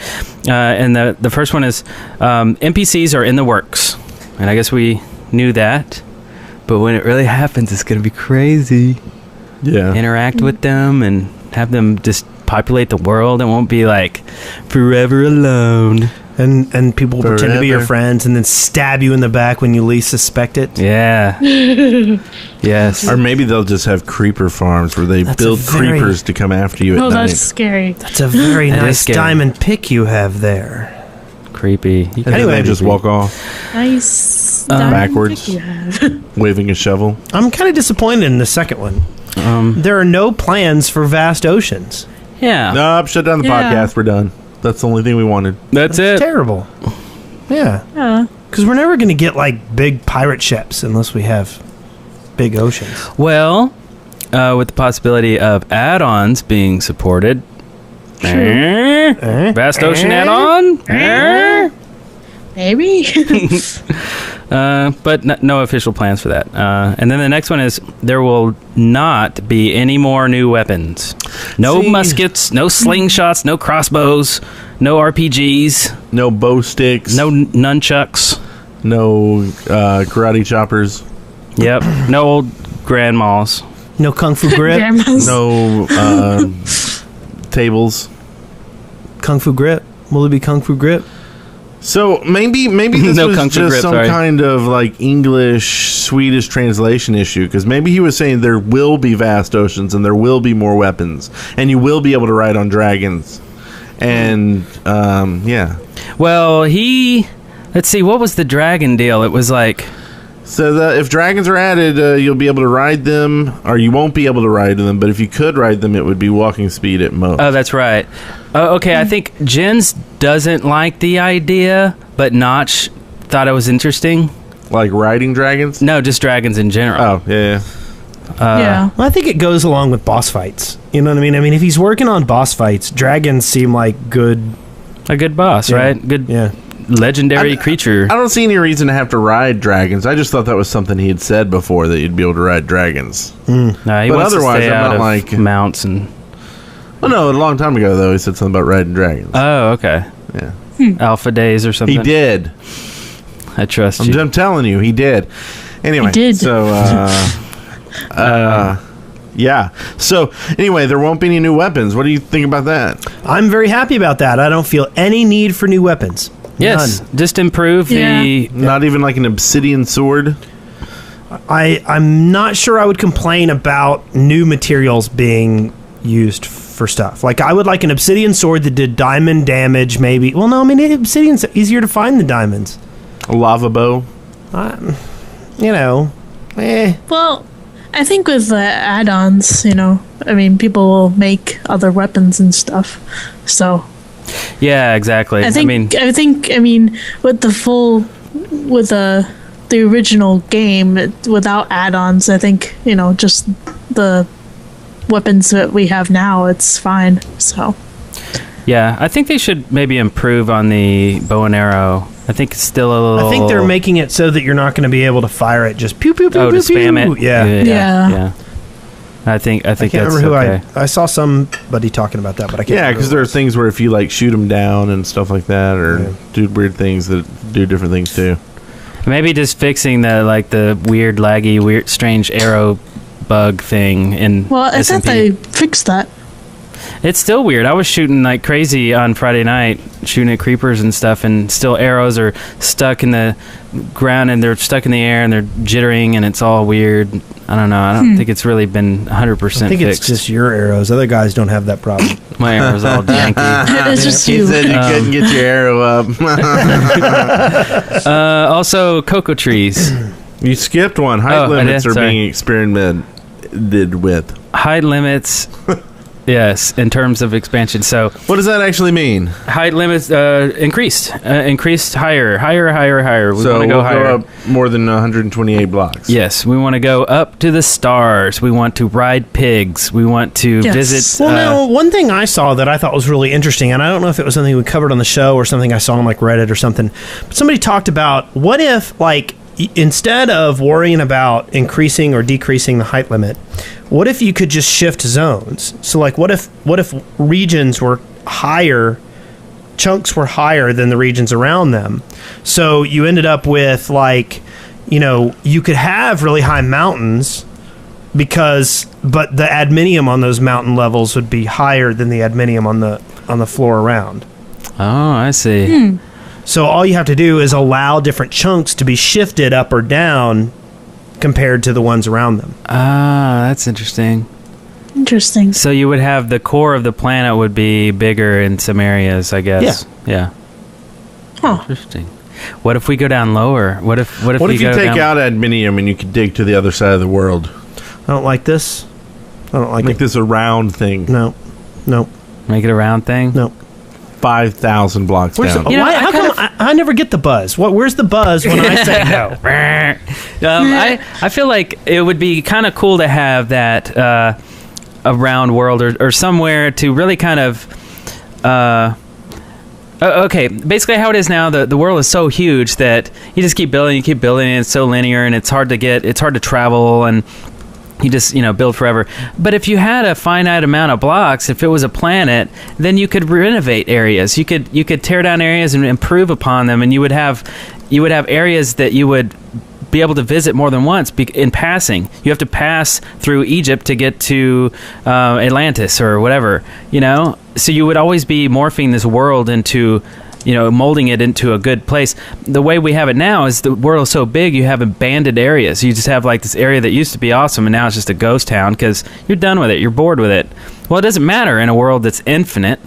And the first one is NPCs are in the works, and I guess we knew that. But when it really happens, it's going to be crazy. Yeah. Interact with them and have them just populate the world. It won't be like forever alone. And people will pretend to be your friends and then stab you in the back when you least suspect it. Yeah. Yes. Or maybe they'll just have creeper farms where they build creepers to come after you at night. Oh, that's scary. That's a very nice diamond pick you have there. Creepy. Anyway, they just walk off. Nice. Backwards. You have. Waving a shovel. I'm kind of disappointed in the second one. There are no plans for vast oceans. Yeah. Nope, shut down the podcast. We're done. That's the only thing we wanted. That's it. Terrible. Yeah. Because we're never going to get like big pirate ships unless we have big oceans. Well, with the possibility of add-ons being supported. Vast Ocean add-on? Maybe. But no official plans for that. And then the next one is there will not be any more new weapons. No muskets, no slingshots, no crossbows, no RPGs. No bow sticks. No nunchucks. No karate choppers. Yep. No old grandmas. No kung fu grip. No tables. Kung fu grip. Will it be kung fu grip? So maybe this No was kung fu just grip, some sorry. kind of like English-Swedish translation issue, because maybe he was saying there will be vast oceans and there will be more weapons and you will be able to ride on dragons. And yeah. Well, let's see, what was the dragon deal? It was like... So if dragons are added, you'll be able to ride them, or you won't be able to ride them, but if you could ride them, it would be walking speed at most. Oh, that's right. Okay, I think Jens doesn't like the idea, but Notch thought it was interesting. Like riding dragons? No, just dragons in general. Oh, yeah. Yeah. Well, I think it goes along with boss fights. You know what I mean? I mean, if he's working on boss fights, dragons seem like a good boss, right? Good legendary creature. I don't see any reason to have to ride dragons. I just thought that was something he had said before, that you'd be able to ride dragons. No, he But wants otherwise, to stay I'm out not of like- mounts and... Well, no, a long time ago, though, he said something about riding dragons. Oh, okay. Yeah. Alpha days or something. He did. I trust you. I'm telling you, he did. Anyway, He did. so, yeah. So, anyway, there won't be any new weapons. What do you think about that? I'm very happy about that. I don't feel any need for new weapons. Yes, None. just improve the... Not even like an obsidian sword? I'm not sure I would complain about new materials being used for stuff. Like, I would like an obsidian sword that did diamond damage, maybe. Well, no, I mean, obsidian's easier to find than diamonds. A lava bow? You know, Well, I think with the add-ons, I mean, people will make other weapons and stuff. So Yeah, exactly. I think with the original game without add-ons, I think just the weapons that we have now, it's fine. So Yeah, I think they should maybe improve on the bow and arrow. I think it's still a little... I think they're making it so that you're not going to be able to fire it just pew pew pew to pew spam pew. it. Yeah. I think I can't that's remember who okay. I saw somebody talking about that, but I can't. Yeah, because there are things where if you like shoot them down and stuff like that, or do weird things that do different things too. Maybe just fixing the weird laggy, weird strange arrow bug thing in well, I thought SMP. they fixed that. It's still weird. I was shooting like crazy on Friday night, shooting at creepers and stuff, and still arrows are stuck in the ground and they're stuck in the air and they're jittering and it's all weird. I don't know. I don't think it's really been 100% fixed. I think it's just your arrows. Other guys don't have that problem. My arrow's all janky. It's just He you. said you couldn't get your arrow up. Also, cocoa trees. You skipped one. Height Oh, I limits did? are Sorry. being experimented with. Height limits. Yes, in terms of expansion. So What does that actually mean? height limits increased higher. We So want to we'll go higher. go up more than 128 blocks. Yes, we want to go up to the stars. We want to ride pigs. We want to Yes. visit. Well, now, one thing I saw that I thought was really interesting, and I don't know if it was something we covered on the show or something I saw on like Reddit or something, but somebody talked about what if, like, instead of worrying about increasing or decreasing the height limit, what if you could just shift zones? So, like, what if regions were higher, chunks were higher than the regions around them? So you ended up with, like, you could have really high mountains but the adminium on those mountain levels would be higher than the adminium on the floor around. Oh, I see. So all you have to do is allow different chunks to be shifted up or down compared to the ones around them. Ah, that's interesting. Interesting. So you would have the core of the planet would be bigger in some areas, I guess. Yeah. Huh. Interesting. What if we go down lower? What if What if you take out adminium and you could dig to the other side of the world? I don't like this. I don't like Make it. this a round thing. No. Make it a round thing? No. 5,000 blocks down. You know, How come I never get the buzz? Where's the buzz when I say no? I feel like it would be kind of cool to have that a round world or somewhere to really kind of okay, basically how it is now, the world is so huge that you just keep building, and it's so linear, and it's hard to travel, and you just, build forever. But if you had a finite amount of blocks, if it was a planet, then you could renovate areas. You could tear down areas and improve upon them, and you would have areas that you would be able to visit more than once in passing. You have to pass through Egypt to get to Atlantis or whatever, So you would always be morphing this world into, molding it into a good place. The way we have it now is the world is so big, you have abandoned areas. You just have like this area that used to be awesome, and now it's just a ghost town because you're done with it. You're bored with it. Well, it doesn't matter in a world that's infinite.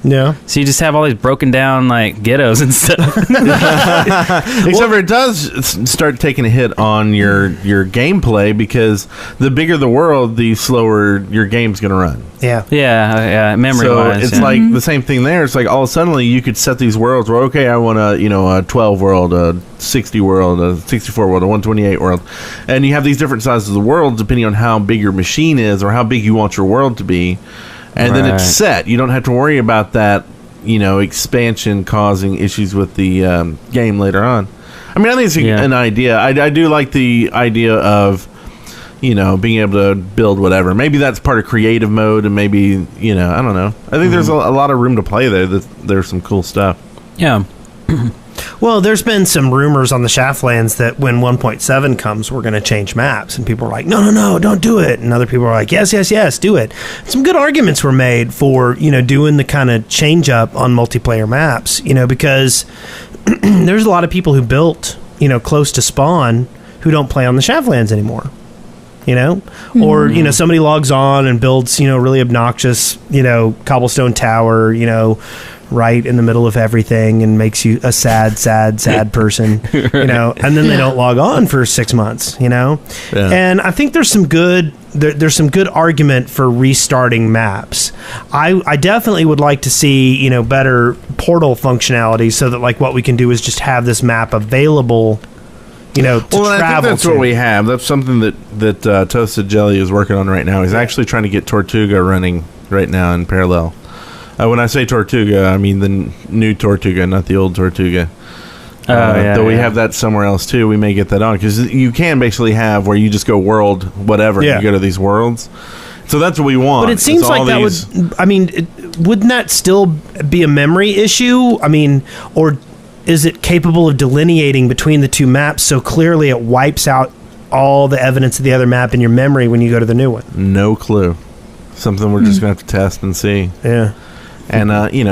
Yeah. So you just have all these broken down like ghettos and stuff. Except for it does start taking a hit on your gameplay, because the bigger the world, the slower your game's going to run. Yeah. Yeah, memory So wise. it's like the same thing there. It's like all suddenly you could set these worlds where, okay, I want a 12 world, a 60 world, a 64 world, a 128 world. And you have these different sizes of the world depending on how big your machine is or how big you want your world to be. And then it's set. You don't have to worry about that, expansion causing issues with the game later on. I mean, I think it's an idea. I do like the idea of, being able to build whatever. Maybe that's part of creative mode, and maybe, I don't know. I think there's a lot of room to play there. There's some cool stuff. Yeah. Well, there's been some rumors on the Shaftlands that when 1.7 comes, we're going to change maps. And people are like, no, don't do it. And other people are like, yes, do it. Some good arguments were made for, doing the kind of change up on multiplayer maps, because there's a lot of people who built, close to spawn who don't play on the Shaftlands anymore. Or, somebody logs on and builds, really obnoxious, cobblestone tower, right in the middle of everything and makes you a sad person, and then they don't log on for 6 months, Yeah. And I think there's some good argument for restarting maps. I definitely would like to see, better portal functionality so that like what we can do is just have this map available, to travel I think that's to. what we have. That's something that Toasted Jelly is working on right now. He's actually trying to get Tortuga running right now in parallel. When I say Tortuga, I mean the new Tortuga, not the old Tortuga. Though we have that somewhere else too. We may get that on, because you can basically have where you just go world whatever. And you go to these worlds. So that's what we want. But it seems like that would. I mean, wouldn't that still be a memory issue? I mean, or is it capable of delineating between the two maps so clearly it wipes out all the evidence of the other map in your memory when you go to the new one? No clue. Something we're just going to have to test and see. Yeah. And,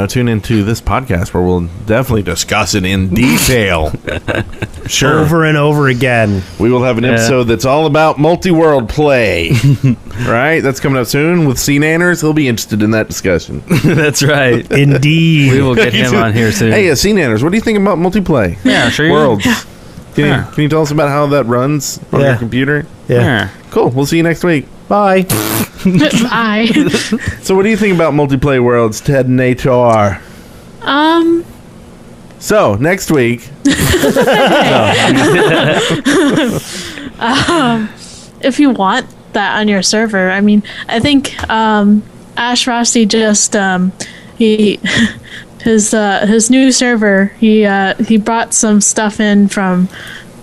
tune into this podcast where we'll definitely discuss it in detail. Sure. Over and over again. We will have an episode that's all about multi-world play. Right? That's coming up soon with C-Nanners. He'll be interested in that discussion. That's right. Indeed. We will get him on here soon. Hey, C-Nanners, what do you think about multiplay? Yeah, sure. Worlds. Can you tell us about how that runs on your computer? Yeah. Cool. We'll see you next week. Bye. Bye. So what do you think about multiplayer worlds, Teddenator? So, next week. If you want that on your server, I mean, I think Ash Rossi just his new server, he brought some stuff in from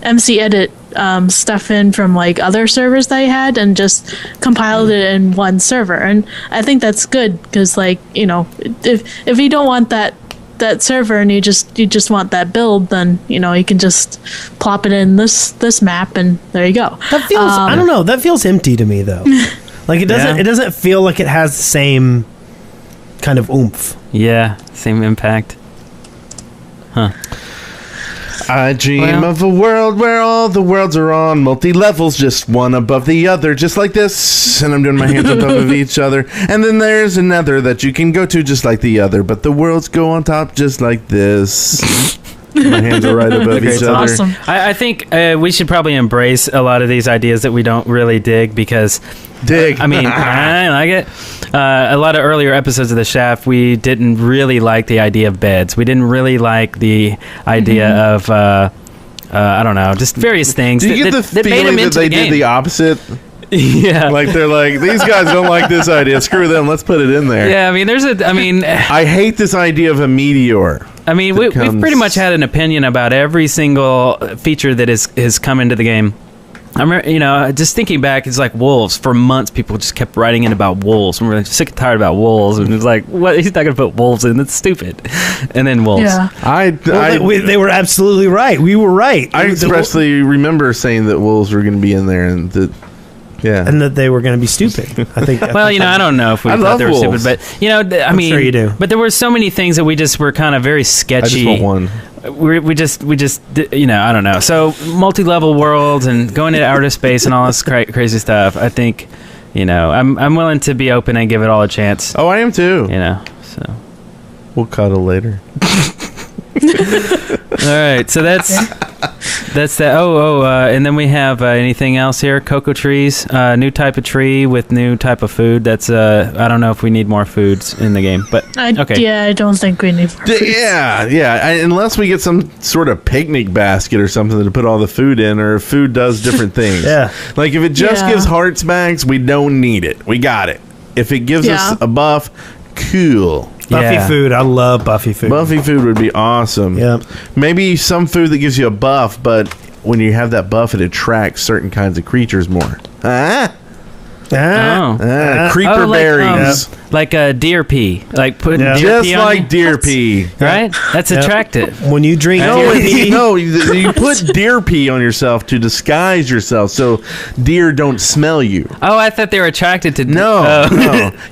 MC Edit, stuff in from like other servers that he had, and just compiled it in one server. And I think that's good, because like, if you don't want that server and you just want that build, then you can just plop it in this map, and there you go. That feels I don't know, that feels empty to me though. Like it doesn't feel like it has the same kind of oomph. Yeah, same impact. Huh. I dream of a world where all the worlds are on multi-levels, just one above the other, just like this. And I'm doing my hands on top of each other. And then there's another that you can go to just like the other, but the worlds go on top just like this. My hands are right above each other. Awesome. I think we should probably embrace a lot of these ideas that we don't really dig because... I mean, I like it. A lot of earlier episodes of The Shaft, we didn't really like the idea of beds. We didn't really like the idea of, I don't know, just various things. Do you get the feeling that they did the opposite? Yeah. Like, they're like, these guys don't like this idea. Screw them. Let's put it in there. Yeah, I mean, I hate this idea of a meteor. I mean, we've pretty much had an opinion about every single feature that has come into the game. I remember, just thinking back, it's like wolves. For months, people just kept writing in about wolves. And we're like, sick and tired about wolves. And it's like, what? He's not going to put wolves in. That's stupid. And then wolves. Yeah. They were absolutely right. We were right. I expressly remember saying that wolves were going to be in there and that... Yeah, and that they were going to be stupid. I think. Well, I don't know if we thought they were stupid, but I mean, sure you do. But there were so many things that we just were kind of very sketchy. I just want one. We just I don't know. So multi-level worlds and going into outer space and all this crazy stuff. I think, I'm willing to be open and give it all a chance. Oh, I am too. So we'll cuddle later. All right, so that's that. And then we have anything else here? Cocoa trees, new type of tree with new type of food. That's I don't know if we need more foods in the game, but okay. Yeah, I don't think we need more food. Yeah. Unless we get some sort of picnic basket or something to put all the food in, or food does different things. Yeah. Like if it just gives hearts bags, we don't need it. We got it. If it gives us a buff, cool. Buffy food. I love Buffy food. Buffy food would be awesome. Yep. Maybe some food that gives you a buff, but when you have that buff, it attracts certain kinds of creatures more. Creeper berries. Like a deer pea. Like put deer just pea like deer pea. Right? That's attractive. When you drink deer pea. No, you put deer pea on yourself to disguise yourself so deer don't smell you. Oh, I thought they were attracted to No.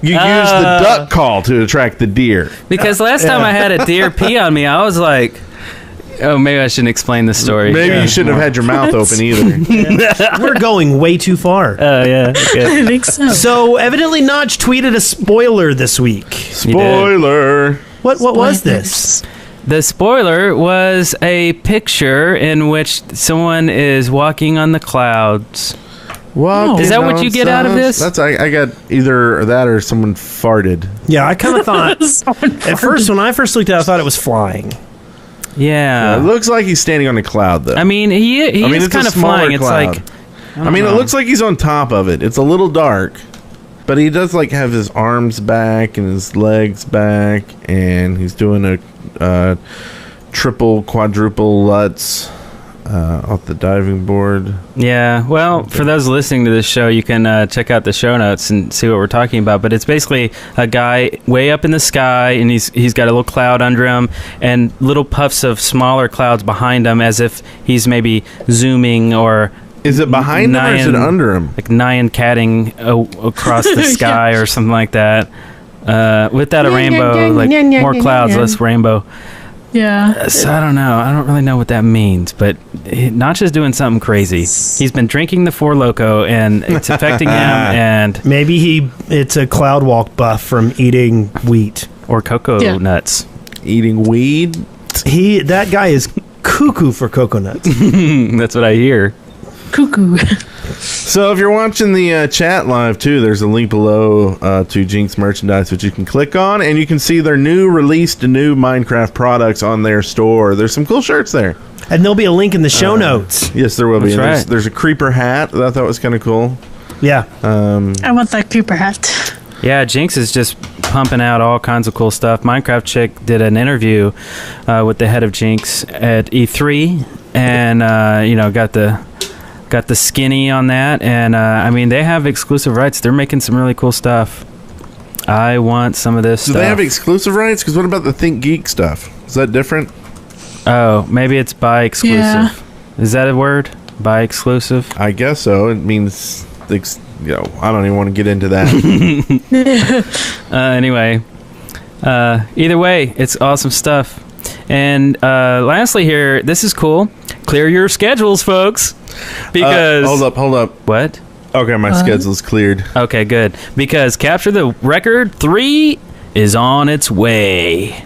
You use the duck call to attract the deer. Because last time I had a deer pea on me, I was like... Oh, maybe I shouldn't explain the story. Maybe you shouldn't have had your mouth open either. We're going way too far. Oh, yeah. Okay. I think so. So, evidently Notch tweeted a spoiler this week. Spoiler. What was this? The spoiler was a picture in which someone is walking on the clouds. Is that what you get out of this? I got either that or someone farted. Yeah, I kind of thought... At first, when I first looked at it, I thought it was flying. Yeah. It looks like he's standing on a cloud, though. I mean, he is kind of flying. Cloud. It's like... I mean, it looks like he's on top of it. It's a little dark, but he does like have his arms back and his legs back, and he's doing a triple, quadruple Lutz off the diving board. Yeah, well, for those listening to this show, you can check out the show notes and see what we're talking about. But it's basically a guy way up in the sky, and he's got a little cloud under him, and little puffs of smaller clouds behind him, as if he's maybe zooming or... Is it behind him or is it under him? Like Nyan catting across the sky or something like that. Without a rainbow, like more clouds, less rainbow. Yeah. So I don't know. I don't really know what that means, but Notch is doing something crazy. He's been drinking the Four Loko, and it's affecting him. And maybe it's a cloud walk buff from eating wheat or cocoa nuts. Eating weed. That guy is cuckoo for coconuts. That's what I hear. Cuckoo. So if you're watching the chat live too, there's a link below to Jinx merchandise which you can click on, and you can see their new Minecraft products on their store. There's some cool shirts there, and there'll be a link in the show notes. Yes, there will be. Right. There's a creeper hat that I thought was kind of cool. Yeah. I want that creeper hat. Yeah, Jinx is just pumping out all kinds of cool stuff. Minecraft Chick did an interview with the head of Jinx at E3, and got the skinny on that, and I mean, they have exclusive rights. They're making some really cool stuff. I want some of this stuff. Do they have exclusive rights? Because what about the Think Geek stuff? Is that different? Oh, maybe it's by exclusive. Yeah. Is that a word? By exclusive? I guess so. It means, I don't even want to get into that. Anyway, either way, it's awesome stuff. And lastly here, this is cool. Clear your schedules, folks. Because... hold up. What? Okay, my schedule's cleared. Okay, good. Because Capture the Record 3 is on its way.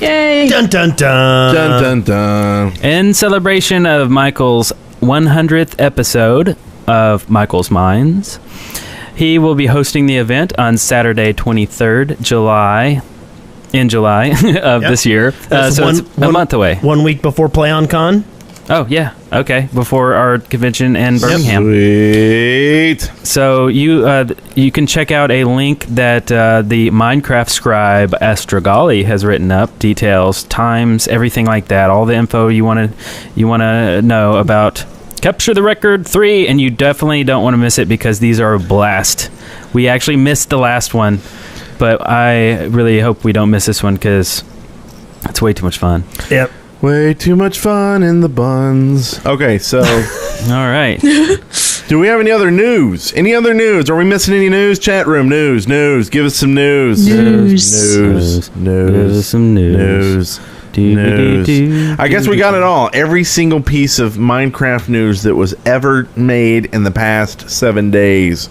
Yay! Dun dun dun. Dun dun dun. In celebration of Michael's 100th episode of Michael's Minds, he will be hosting the event on Saturday, 23rd July, of this year. So it's a month away. 1 week before PlayOnCon. Oh, yeah. Okay. Before our convention in Birmingham. Sweet. So you can check out a link that the Minecraft scribe Astrogali has written up, details, times, everything like that, all the info you want to know about Capture the Record 3, and you definitely don't want to miss it because these are a blast. We actually missed the last one, but I really hope we don't miss this one because it's way too much fun. Yep. Way too much fun in the buns. Okay, so... All right. Do we have any other news? Any other news? Are we missing any news? Chat room, news. Give us some news. News. Some news. News. I guess we got it all. Every single piece of Minecraft news that was ever made in the past 7 days.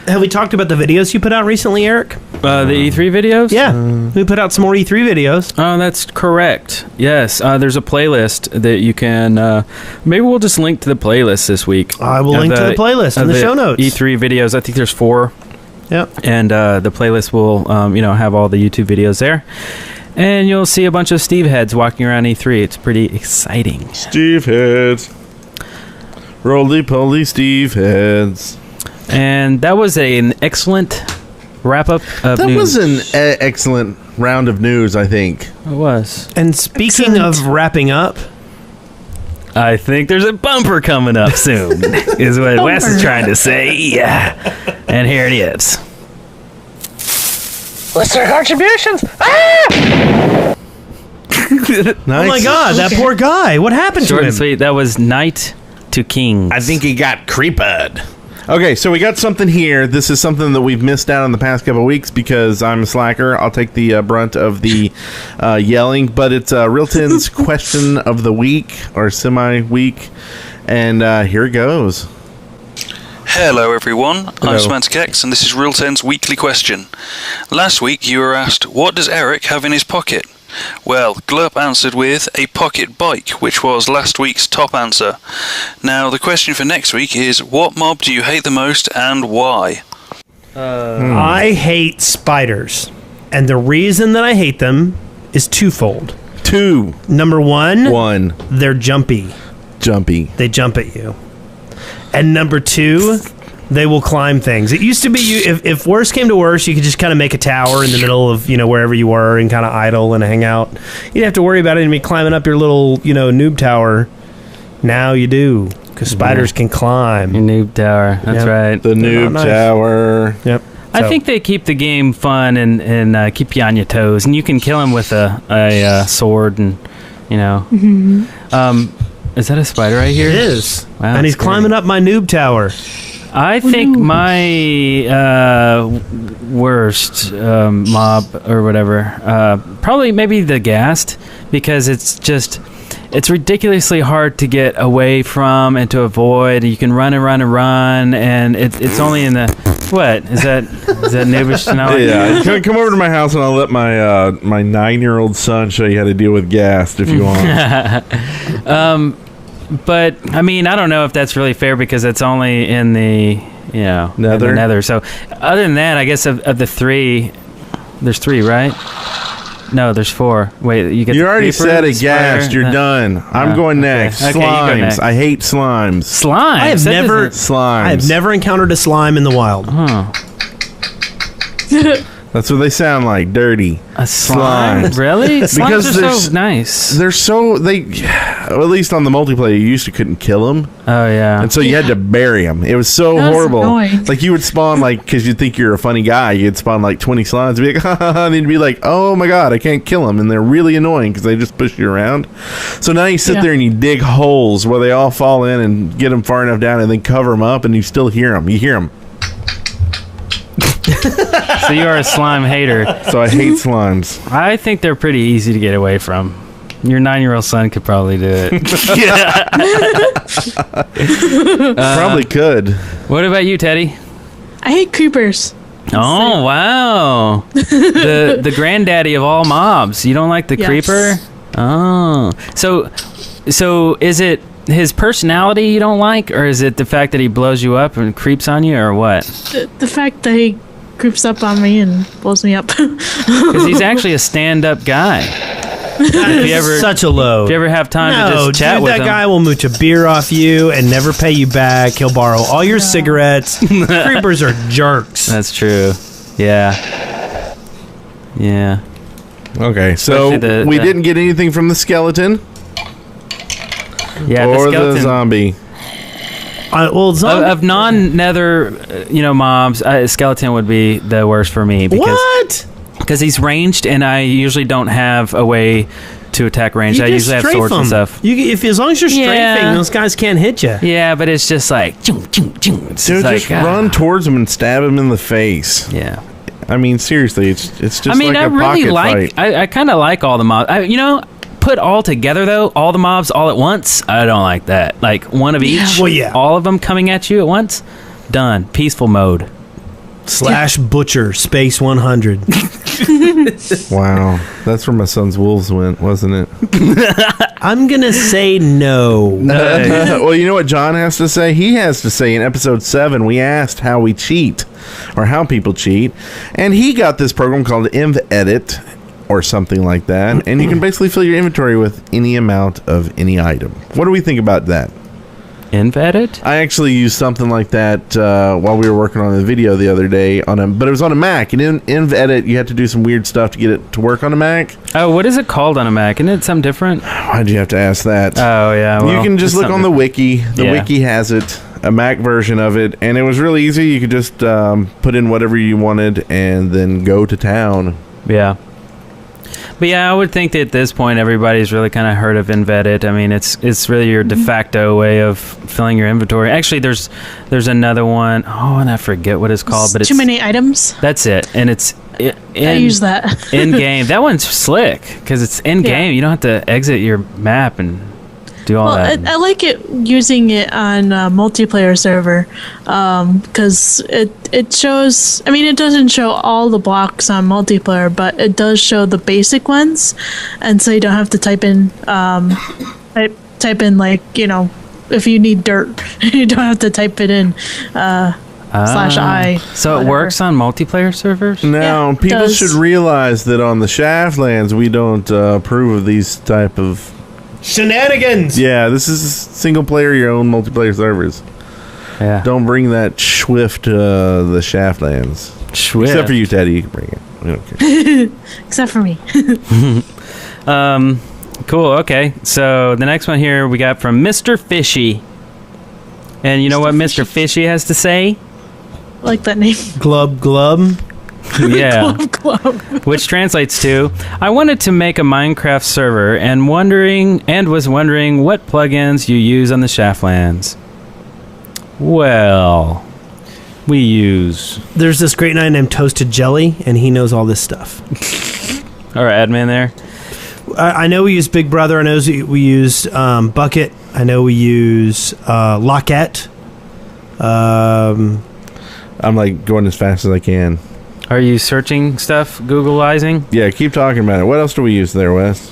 Have we talked about the videos you put out recently, Eric? The E3 videos? Yeah. We put out some more E3 videos. Oh, that's correct. Yes. There's a playlist that you can... maybe we'll just link to the playlist this week. I will link to the playlist in the show notes. E3 videos. I think there's 4. Yep. And the playlist will have all the YouTube videos there. And you'll see a bunch of Steve heads walking around E3. It's pretty exciting. Steve heads. Roly-poly Steve heads. And that was an excellent wrap-up of news. That was an excellent round of news, I think. It was. And speaking of wrapping up... I think there's a bumper coming up soon, is what Wes is trying to say. Yeah. And here it is. Listener contributions! Nice. Oh my god, that poor guy. What happened Short to him? and sweet. That was Knight to Kings. I think he got creeped. Okay, so we got something here. This is something that we've missed out on the past couple of weeks because I'm a slacker. I'll take the brunt of the yelling, but it's Realton's question of the week, or semi-week, and here it goes. Hello everyone, Hello. I'm Semantic X and this is Realton's weekly question. Last week you were asked, what does Eric have in his pocket? Well, Glurp answered with a pocket bike, which was last week's top answer. Now, the question for next week is, what mob do you hate the most and why? I hate spiders. And the reason that I hate them is twofold. Two. Number one, One. they're jumpy. Jumpy. They jump at you. And number two, they will climb things. It used to be if worse came to worse, you could just kind of make a tower in the middle of, wherever you were and kind of idle and hang out. You didn't have to worry about it and be climbing up your little, Noob Tower. Now you do, because spiders can climb. Your Noob Tower. That's right. The Noob Tower. Yep. I think they keep the game fun and keep you on your toes, and you can kill him with a sword and, is that a spider right here? It is. Wow, and he's scary. climbing up my Noob Tower. I think my worst mob or whatever, probably maybe the Ghast, because it's ridiculously hard to get away from and to avoid. You can run and run and run, and it's only in the... What? Is that noobish to know? Yeah, come over to my house and I'll let my my 9-year-old son show you how to deal with Ghast if you want. But I mean, I don't know if that's really fair because it's only in the Nether. in the Nether. So other than that, I guess of the 3, there's 3, right? No, there's 4. Wait, you get. You the already creeper, said the a Ghast. spider, You're done. I'm going next. Okay, you go Slimes. next. I hate slimes. Slime. I have never Slimes. I have never encountered a slime in the wild. That's what they sound like. Dirty. A slime? Really? Slimes Because are they're so nice. They're at least on the multiplayer, you used to couldn't kill them. Oh yeah. And so you had to bury them. It was so That was horrible. annoying. Like you would spawn because you'd think you're a funny guy. You'd spawn 20 slimes and be like, ha ha ha. And you'd be like, oh my god, I can't kill them. And they're really annoying because they just push you around. So now you sit there and you dig holes where they all fall in and get them far enough down and then cover them up and you still hear them. You hear them. So you are a slime hater. So I hate slimes. I think they're pretty easy to get away from. Your 9-year-old son could probably do it. Probably could. What about you, Teddy? I hate creepers. Oh, wow. The granddaddy of all mobs. You don't like the Yes. creeper? Oh. So is it his personality you don't like, or is it the fact that he blows you up and creeps on you, or what? The fact that he creeps up on me and blows me up. Because he's actually a stand-up guy. If you ever, Such a load. if you ever have time to just chat dude, with that him. guy will mooch a beer off you and never pay you back. He'll borrow all your cigarettes. Creepers are jerks. That's true. Yeah. Yeah. Okay, so Especially we the- didn't get anything from the skeleton Yeah, or the the skeleton. zombie. Well, zombie. Of non-nether, mobs, skeleton would be the worst for me What? because he's ranged, and I usually don't have a way to attack ranged. I just usually have strafe swords and them. stuff. As long as you're strafing, Yeah. those guys can't hit you. Yeah, but it's just like, it's Dude, just like, just run towards him and stab him in the face. Yeah. I mean, seriously, it's just I mean, like I a really pocket like. fight. I kind of like all the mobs. Put all together though, all the mobs all at once. I don't like that. Like one of each. Well, yeah. All of them coming at you at once. Done. Peaceful mode. / butcher space 100. Wow, that's where my son's wolves went, wasn't it? I'm gonna say no. Well, you know what John has to say? He has to say in episode 7, we asked how we cheat, or how people cheat, and he got this program called Edit, or something like that, and you can basically fill your inventory with any amount of any item. What do we think about that? Invedit? I actually used something like that while we were working on the video the other day, but it was on a Mac, and in Edit, you had to do some weird stuff to get it to work on a Mac. Oh, what is it called on a Mac? Isn't it something different? Why'd you have to ask that? Oh, yeah. Well, You can just it's look on the something- wiki. The Yeah. wiki has it, a Mac version of it, and it was really easy. You could just put in whatever you wanted and then go to town. Yeah. But yeah, I would think that at this point everybody's really kind of heard of Invedit. I mean, it's really your de facto way of filling your inventory. Actually, there's another one. Oh, and I forget what it's called, but it's too many items. That's it, and it's I use that. in game. That one's slick because it's in game. Yeah. You don't have to exit your map and do all Well, that. I like it using it on a multiplayer server because it shows. I mean, it doesn't show all the blocks on multiplayer, but it does show the basic ones, and so you don't have to type in type in like if you need dirt, you don't have to type it in /I. So it whatever. works on multiplayer servers. Now, Yeah, it people does. should realize that on the Shaftlands, we don't approve of these type of... Shenanigans. Yeah, this is single player, your own multiplayer servers. Yeah. Don't bring that Swift to the Shaftlands. Swift. Except for you, Teddy. You can bring it. We don't care. Except for me. Cool. Okay. So the next one here we got from Mr. Fishy. And you know what Mr. Fishy has to say? I like that name. Glub glub. Yeah. Club. Which translates to, I wanted to make a Minecraft server and was wondering what plugins you use on the Shaftlands. Well, we use There's this great guy named Toasted Jelly, and he knows all this stuff. our admin there. I know we use Big Brother. I know we use Bucket. I know we use Lockette. I'm like going as fast as I can. Are you searching stuff, Googleizing? Yeah, keep talking about it. What else do we use there, Wes?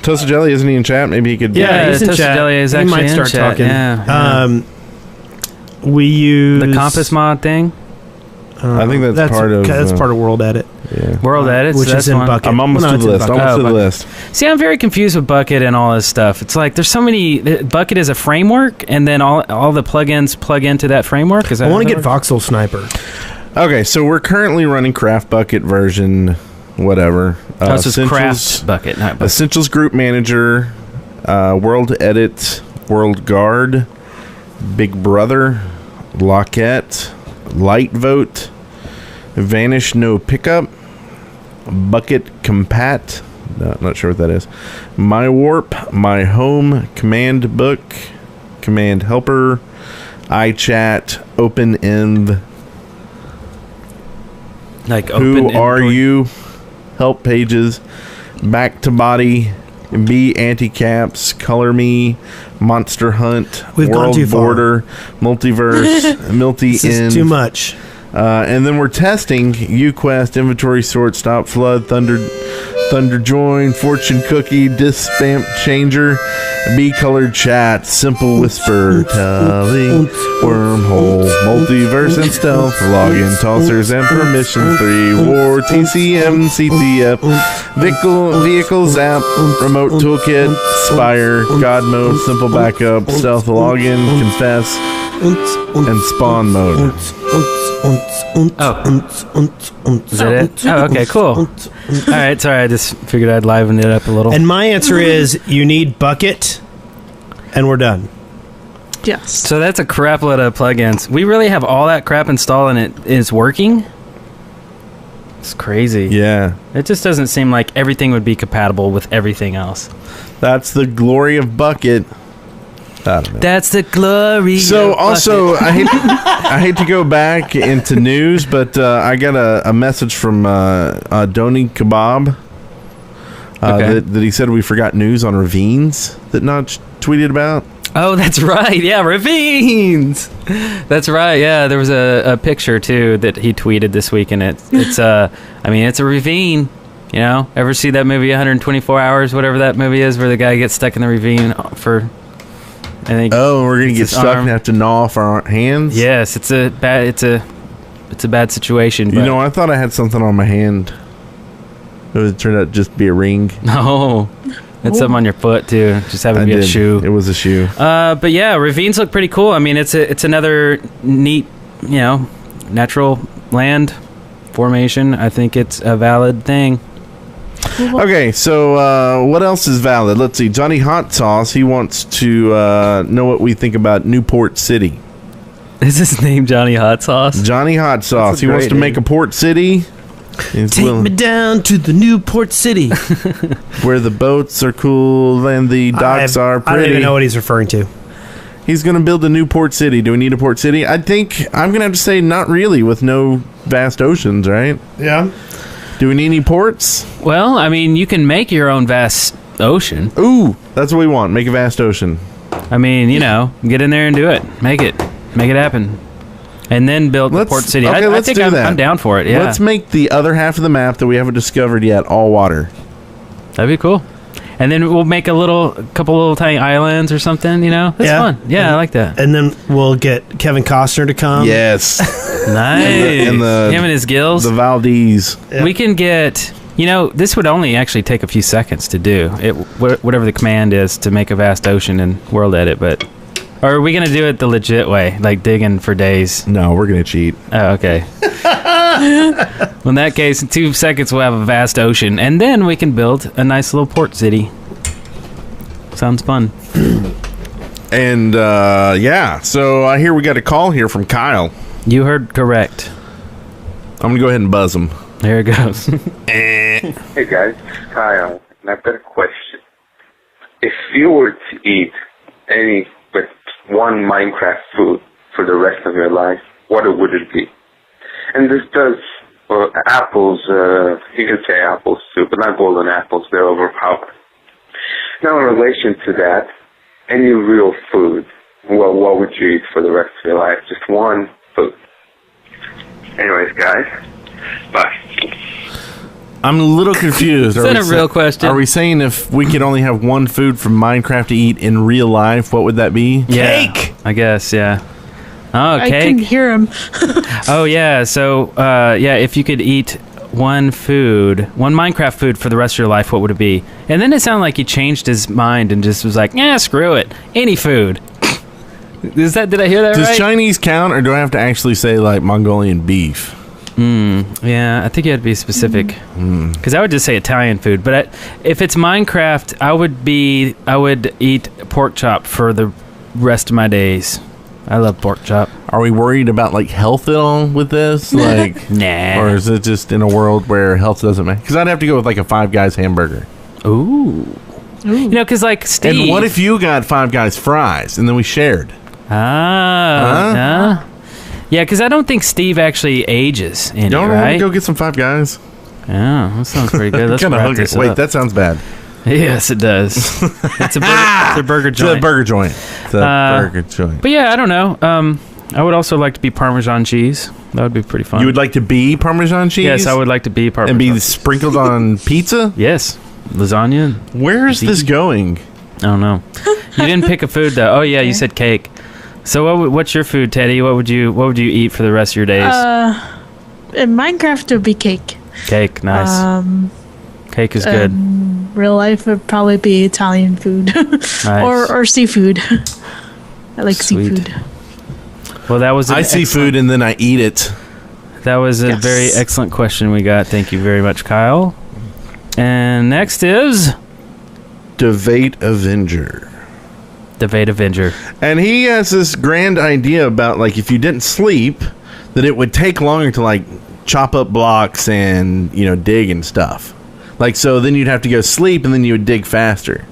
Toasted Jelly, isn't he in chat? Maybe he could... Yeah, he's in Toasted chat. Jelly is He actually might in start chat, talking. yeah. We use The Compass mod thing? I think that's part of... That's part of World Edit, Yeah. World Edits? which that's is in one. Bucket. I'm almost Well, to the it's in list. Bucket. Almost to the Bucket. list. See, I'm very confused with Bucket and all this stuff. It's like there's so many. Bucket is a framework, and then all the plugins plug into that framework. Is that I want to how get that works? Voxel Sniper. Okay, so we're currently running Craft Bucket version whatever. Oh, so it's Essentials- Craft Bucket, not Bucket. Essentials Group Manager, World Edit, World Guard, Big Brother, Lockette, Light Vote, Vanish No Pickup, Bucket Compat, no, not sure what that is, My Warp, My Home, Command Book, Command Helper, iChat, Open End, Like Who open are inventory. you? Help pages. Back to body. B anti-caps. Color me. Monster Hunt. We've gone World too far. Border. Multiverse. Multi This is End. too much. And then we're testing UQuest, Inventory Sort, Stop Flood, Thunder Join, Fortune Cookie, Disc Spam Changer, B-Colored Chat, Simple Whisper, Tally, Wormhole, Multiverse and Stealth, Login, Tossers and Permission 3, War, TCM, CTF, Vehicle Zap, Remote Toolkit, Spire, God Mode, Simple Backup, Stealth Login, Confess, and Spawn Mode. Is that it? Oh, okay, cool. All right, sorry, I just figured I'd liven it up a little. And my answer is you need Bucket, and we're done. Yes. So that's a crap load of plugins. We really have all that crap installed and it is working? It's crazy. Yeah. It just doesn't seem like everything would be compatible with everything else. That's the glory of Bucket. I don't know. That's the glory. So of also, Bucket. I hate to go back into news, but I got a message from Doni Kebab Okay. that he said we forgot news on ravines that Notch tweeted about. Oh, that's right. Yeah, ravines. That's right. Yeah, there was a picture too that he tweeted this week, and it's it's a ravine. You know, ever see that movie 124 Hours, whatever that movie is, where the guy gets stuck in the ravine for? I think. Oh, we're gonna get his stuck arm. and have to gnaw off our hands. Yes, it's a bad situation. You But know, I thought I had something on my hand. It turned out to just be a ring. no, it's something on your foot too. Just happened to be a shoe. It was a shoe. But yeah, ravines look pretty cool. I mean, it's another neat, natural land formation. I think it's a valid thing. Okay, so what else is valid? Let's see. Johnny Hot Sauce, he wants to know what we think about Newport City. Is his name Johnny Hot Sauce? Johnny Hot Sauce. He wants to make a port city. Take me down to the new port city. Where the boats are cool and the docks are pretty. I don't even know what he's referring to. He's going to build a new port city. Do we need a port city? I think I'm going to have to say not really with no vast oceans, right? Yeah. Do we need any ports? Well, I mean, you can make your own vast ocean. Ooh, that's what we want. Make a vast ocean. I mean, get in there and do it. Make it happen. And then build the port city. Okay, I let's think do that. I'm down for it, yeah. Let's make the other half of the map that we haven't discovered yet all water. That'd be cool. And then we'll make a couple little tiny islands or something, That's fun. Yeah, I like that. And then we'll get Kevin Costner to come. Yes. Nice. And him and his gills. The Valdez. Yeah. We can get, this would only actually take a few seconds to do. Whatever the command is to make a vast ocean and world edit, but... Or are we going to do it the legit way, like digging for days? No, we're going to cheat. Oh, okay. Well, in that case, in 2 seconds, we'll have a vast ocean, and then we can build a nice little port city. Sounds fun. And, so I hear we got a call here from Kyle. You heard correct. I'm going to go ahead and buzz him. There it goes. Hey guys, it's Kyle, and I've got a question. If you were to eat any but one Minecraft food for the rest of your life, what would it be? And this does, apples, you can say apples too, but not golden apples, they're overpowered. Now in relation to that, any real food, well, what would you eat for the rest of your life? Just one food. Anyways, guys, bye. I'm a little confused. Is that a real question? Are we saying if we could only have one food from Minecraft to eat in real life, what would that be? Yeah, Cake! I guess, yeah. Oh, I cake. can hear him. Oh, yeah. So, if you could eat one Minecraft food for the rest of your life, what would it be? And then it sounded like he changed his mind and just was like, screw it. Any food. Did I hear that right? Does Chinese count, or do I have to actually say, like, Mongolian beef? Yeah, I think you had to be specific. Because I would just say Italian food. But if it's Minecraft, I would eat pork chop for the rest of my days. I love pork chop. Are we worried about, like, health at all with this? Like, Nah. or is it just in a world where health doesn't matter? Because I'd have to go with, like, a Five Guys hamburger. Ooh. Because, like, Steve... And what if you got Five Guys fries, and then we shared? Yeah. Yeah, because I don't think Steve actually ages any, Don't right? go get some Five Guys. Yeah, that sounds pretty good. Let's Kinda wrap hungry. this Wait, up. that sounds bad. Yes, it does. It's a burger It's a joint. burger joint. It's a burger joint. But yeah, I don't know. I would also like to be Parmesan cheese. That would be pretty fun. You would like to be Parmesan cheese? Yes, I would like to be Parmesan. And be sprinkled on pizza? Yes. Lasagna. Where's this going? I don't know. You didn't pick a food though. Oh yeah, you said cake. So what's your food, Teddy? What would you eat for the rest of your days? In Minecraft, it would be cake. Cake, nice. Cake is good. Real life would probably be Italian food. Nice. or seafood. I like Sweet. seafood. Well, that was I see food and then I eat it. That was a very excellent question we got. Thank you very much, Kyle. And next is Debate Avenger. Debate Avenger. And he has this grand idea about, like, if you didn't sleep, that it would take longer to, like, chop up blocks and, you know, dig and stuff. Like, so then you'd have to go sleep and then you would dig faster.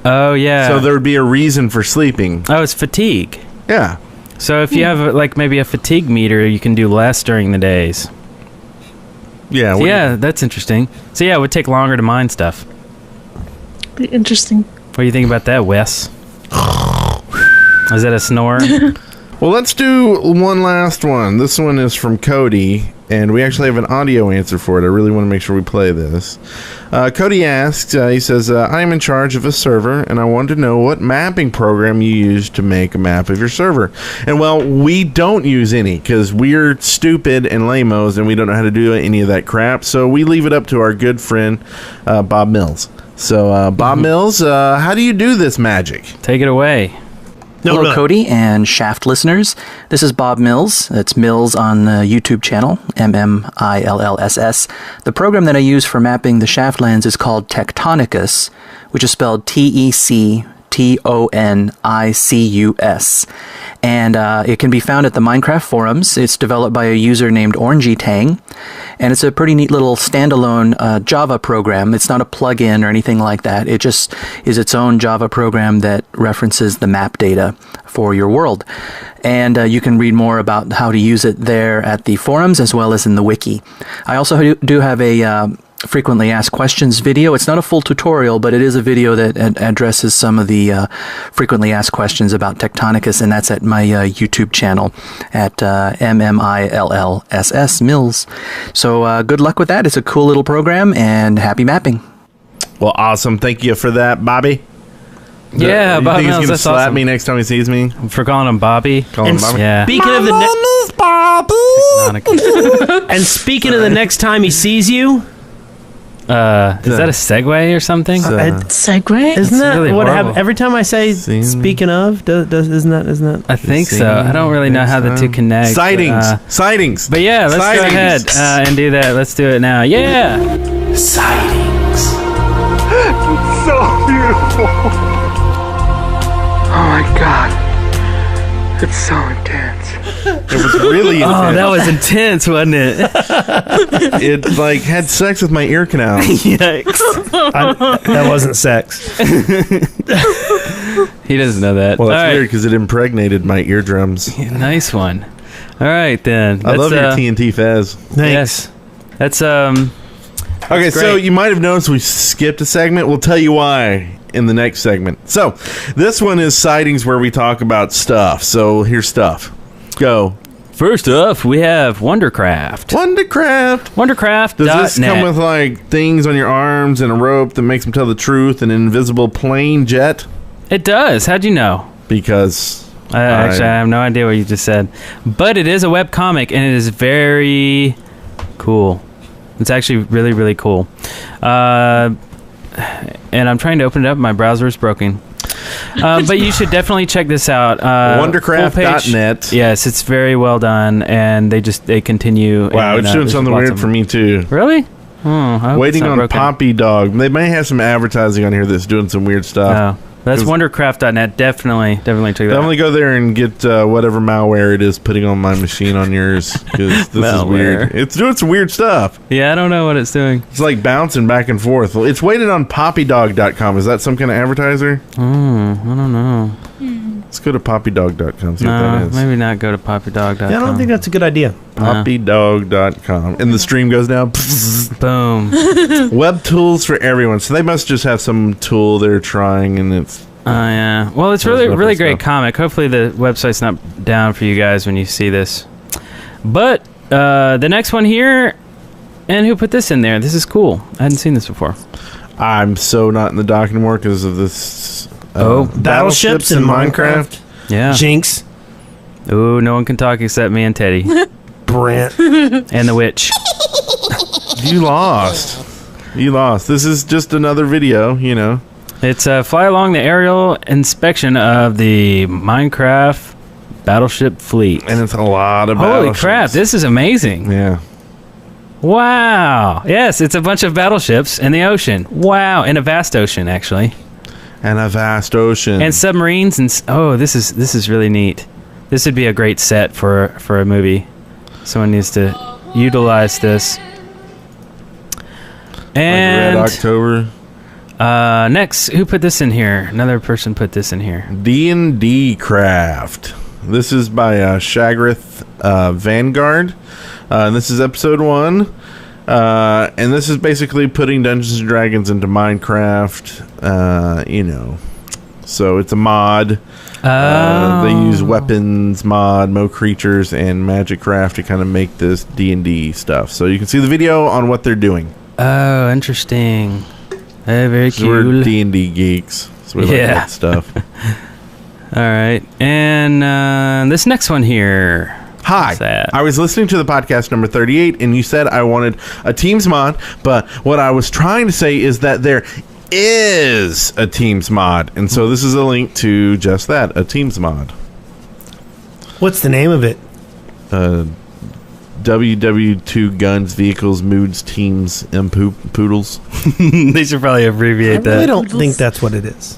Oh, yeah. So there would be a reason for sleeping. Oh, it's fatigue. Yeah. So if you have, like, maybe a fatigue meter, you can do less during the days. Yeah. Yeah, that's interesting. So, yeah, it would take longer to mine stuff. Be interesting. What do you think about that, Wes? Is that a snore? Well, let's do one last one. This one is from Cody, and we actually have an audio answer for it. I really want to make sure we play this. Cody asks, he says, I am in charge of a server, and I wanted to know what mapping program you use to make a map of your server. And, well, we don't use any, because we're stupid and lame-os, and we don't know how to do any of that crap, so we leave it up to our good friend, Bob Mills. So, Bob Mills, how do you do this magic? Take it away. Hello, Cody and Shaft listeners. This is Bob Mills. It's Mills on the YouTube channel, MMILLSS. The program that I use for mapping the Shaft lands is called Tectonicus, which is spelled TECTONICUS. And it can be found at the Minecraft forums. It's developed by a user named OrangyTang, and it's a pretty neat little standalone Java program. It's not a plugin or anything like that. It just is its own Java program that references the map data for your world. And you can read more about how to use it there at the forums as well as in the wiki. I also do have a frequently asked questions video. It's not a full tutorial, but it is a video that addresses some of the frequently asked questions about Tectonicus, and that's at my YouTube channel at MMILLSS Mills. So good luck with that. It's a cool little program, and happy mapping. Well, awesome. Thank you for that, Bobby. Yeah, Bob He's Mills, gonna that's slap awesome. me next time he sees me. For calling him Bobby. Call him Bobby. Yeah. Speaking of the and speaking of the next time he sees you, is that a segue or something? Segue? Isn't that really what horrible. happens every time I say "speaking of"? Isn't that? I think so. I don't really know how the two connect. Sightings. But, Sightings. but yeah, let's Sightings. go ahead and do that. Let's do it now. Yeah. Sightings. So beautiful. Oh my god. It's so intense. It was really intense. Oh, that was intense, wasn't it? It, like, had sex with my ear canal. Yikes. That wasn't sex. He doesn't know that. Well, All that's right. weird because it impregnated my eardrums. Yeah, nice one. All right, then. I love your TNT Fez. Thanks. Yes. That's, Okay, so great. you might have noticed we skipped a segment. We'll tell you why in the next segment. So, this one is sightings where we talk about stuff. So, here's stuff. Go. First off, we have Wondercraft. Wondercraft.net. Does this come with, like, things on your arms and a rope that makes them tell the truth and an invisible plane jet? It does. How'd you know? Because Actually, I have no idea what you just said. But it is a webcomic, and it is very cool. It's actually really, really cool. And I'm trying to open it up. My browser is broken. But you should definitely check this out. Wondercraft.net. Yes, it's very well done, and they continue. Wow, and, it's doing something weird for me, too. Really? I hope Waiting it's not on broken. Poppy Dog. They may have some advertising on here that's doing some weird stuff. Oh, that's Wondercraft.net. Definitely check that out. Definitely go there and get whatever malware it is putting on my machine on yours, because this is weird. It's doing some weird stuff. Yeah, I don't know what it's doing. It's like bouncing back and forth. It's weighted on poppydog.com. Is that some kind of advertiser? I don't know. Let's go to poppydog.com. See what No, that is. maybe not go to poppydog.com. Yeah, I don't think that's a good idea. Poppydog.com. And the stream goes down. Boom. Web tools for everyone. So they must just have some tool they're trying, and it's... Oh, yeah. Well, it's really great comic. Hopefully the website's not down for you guys when you see this. But the next one here, and who put this in there? This is cool. I hadn't seen this before. I'm so not in the dock anymore because of this... Battleships in Minecraft. Yeah. Jinx. Ooh, no one can talk except me and Teddy. Brent. And the witch. You lost. This is just another video, you know. It's fly along the aerial inspection of the Minecraft battleship fleet. And it's a lot of Holy battleships. crap, this is amazing. Yeah. Wow. Yes, it's a bunch of battleships in the ocean. Wow, in a vast ocean, actually. And a vast ocean. And submarines and... Oh, this is really neat. This would be a great set for a movie. Someone needs to utilize this. And... Like Red October. Next, who put this in here? Another person put this in here. D&D Craft. This is by Shagrith Vanguard. This is episode 1. And this is basically putting Dungeons and Dragons into Minecraft. You know. So it's a mod. They use weapons mod, Mo creatures, and Magic Craft to kind of make this D&D stuff. So you can see the video on what they're doing. Oh, interesting. Very cool. We're D&D geeks. So we like that stuff. All right. And this next one here. Hi. I was listening to the podcast number 38, and you said I wanted a Teams mod, but what I was trying to say is that there is a Teams mod. And so this is a link to just that, a Teams mod. What's the name of it? WW2 Guns, Vehicles, Moods, Teams, and Poodles. They should probably abbreviate that. I don't think that's what it is.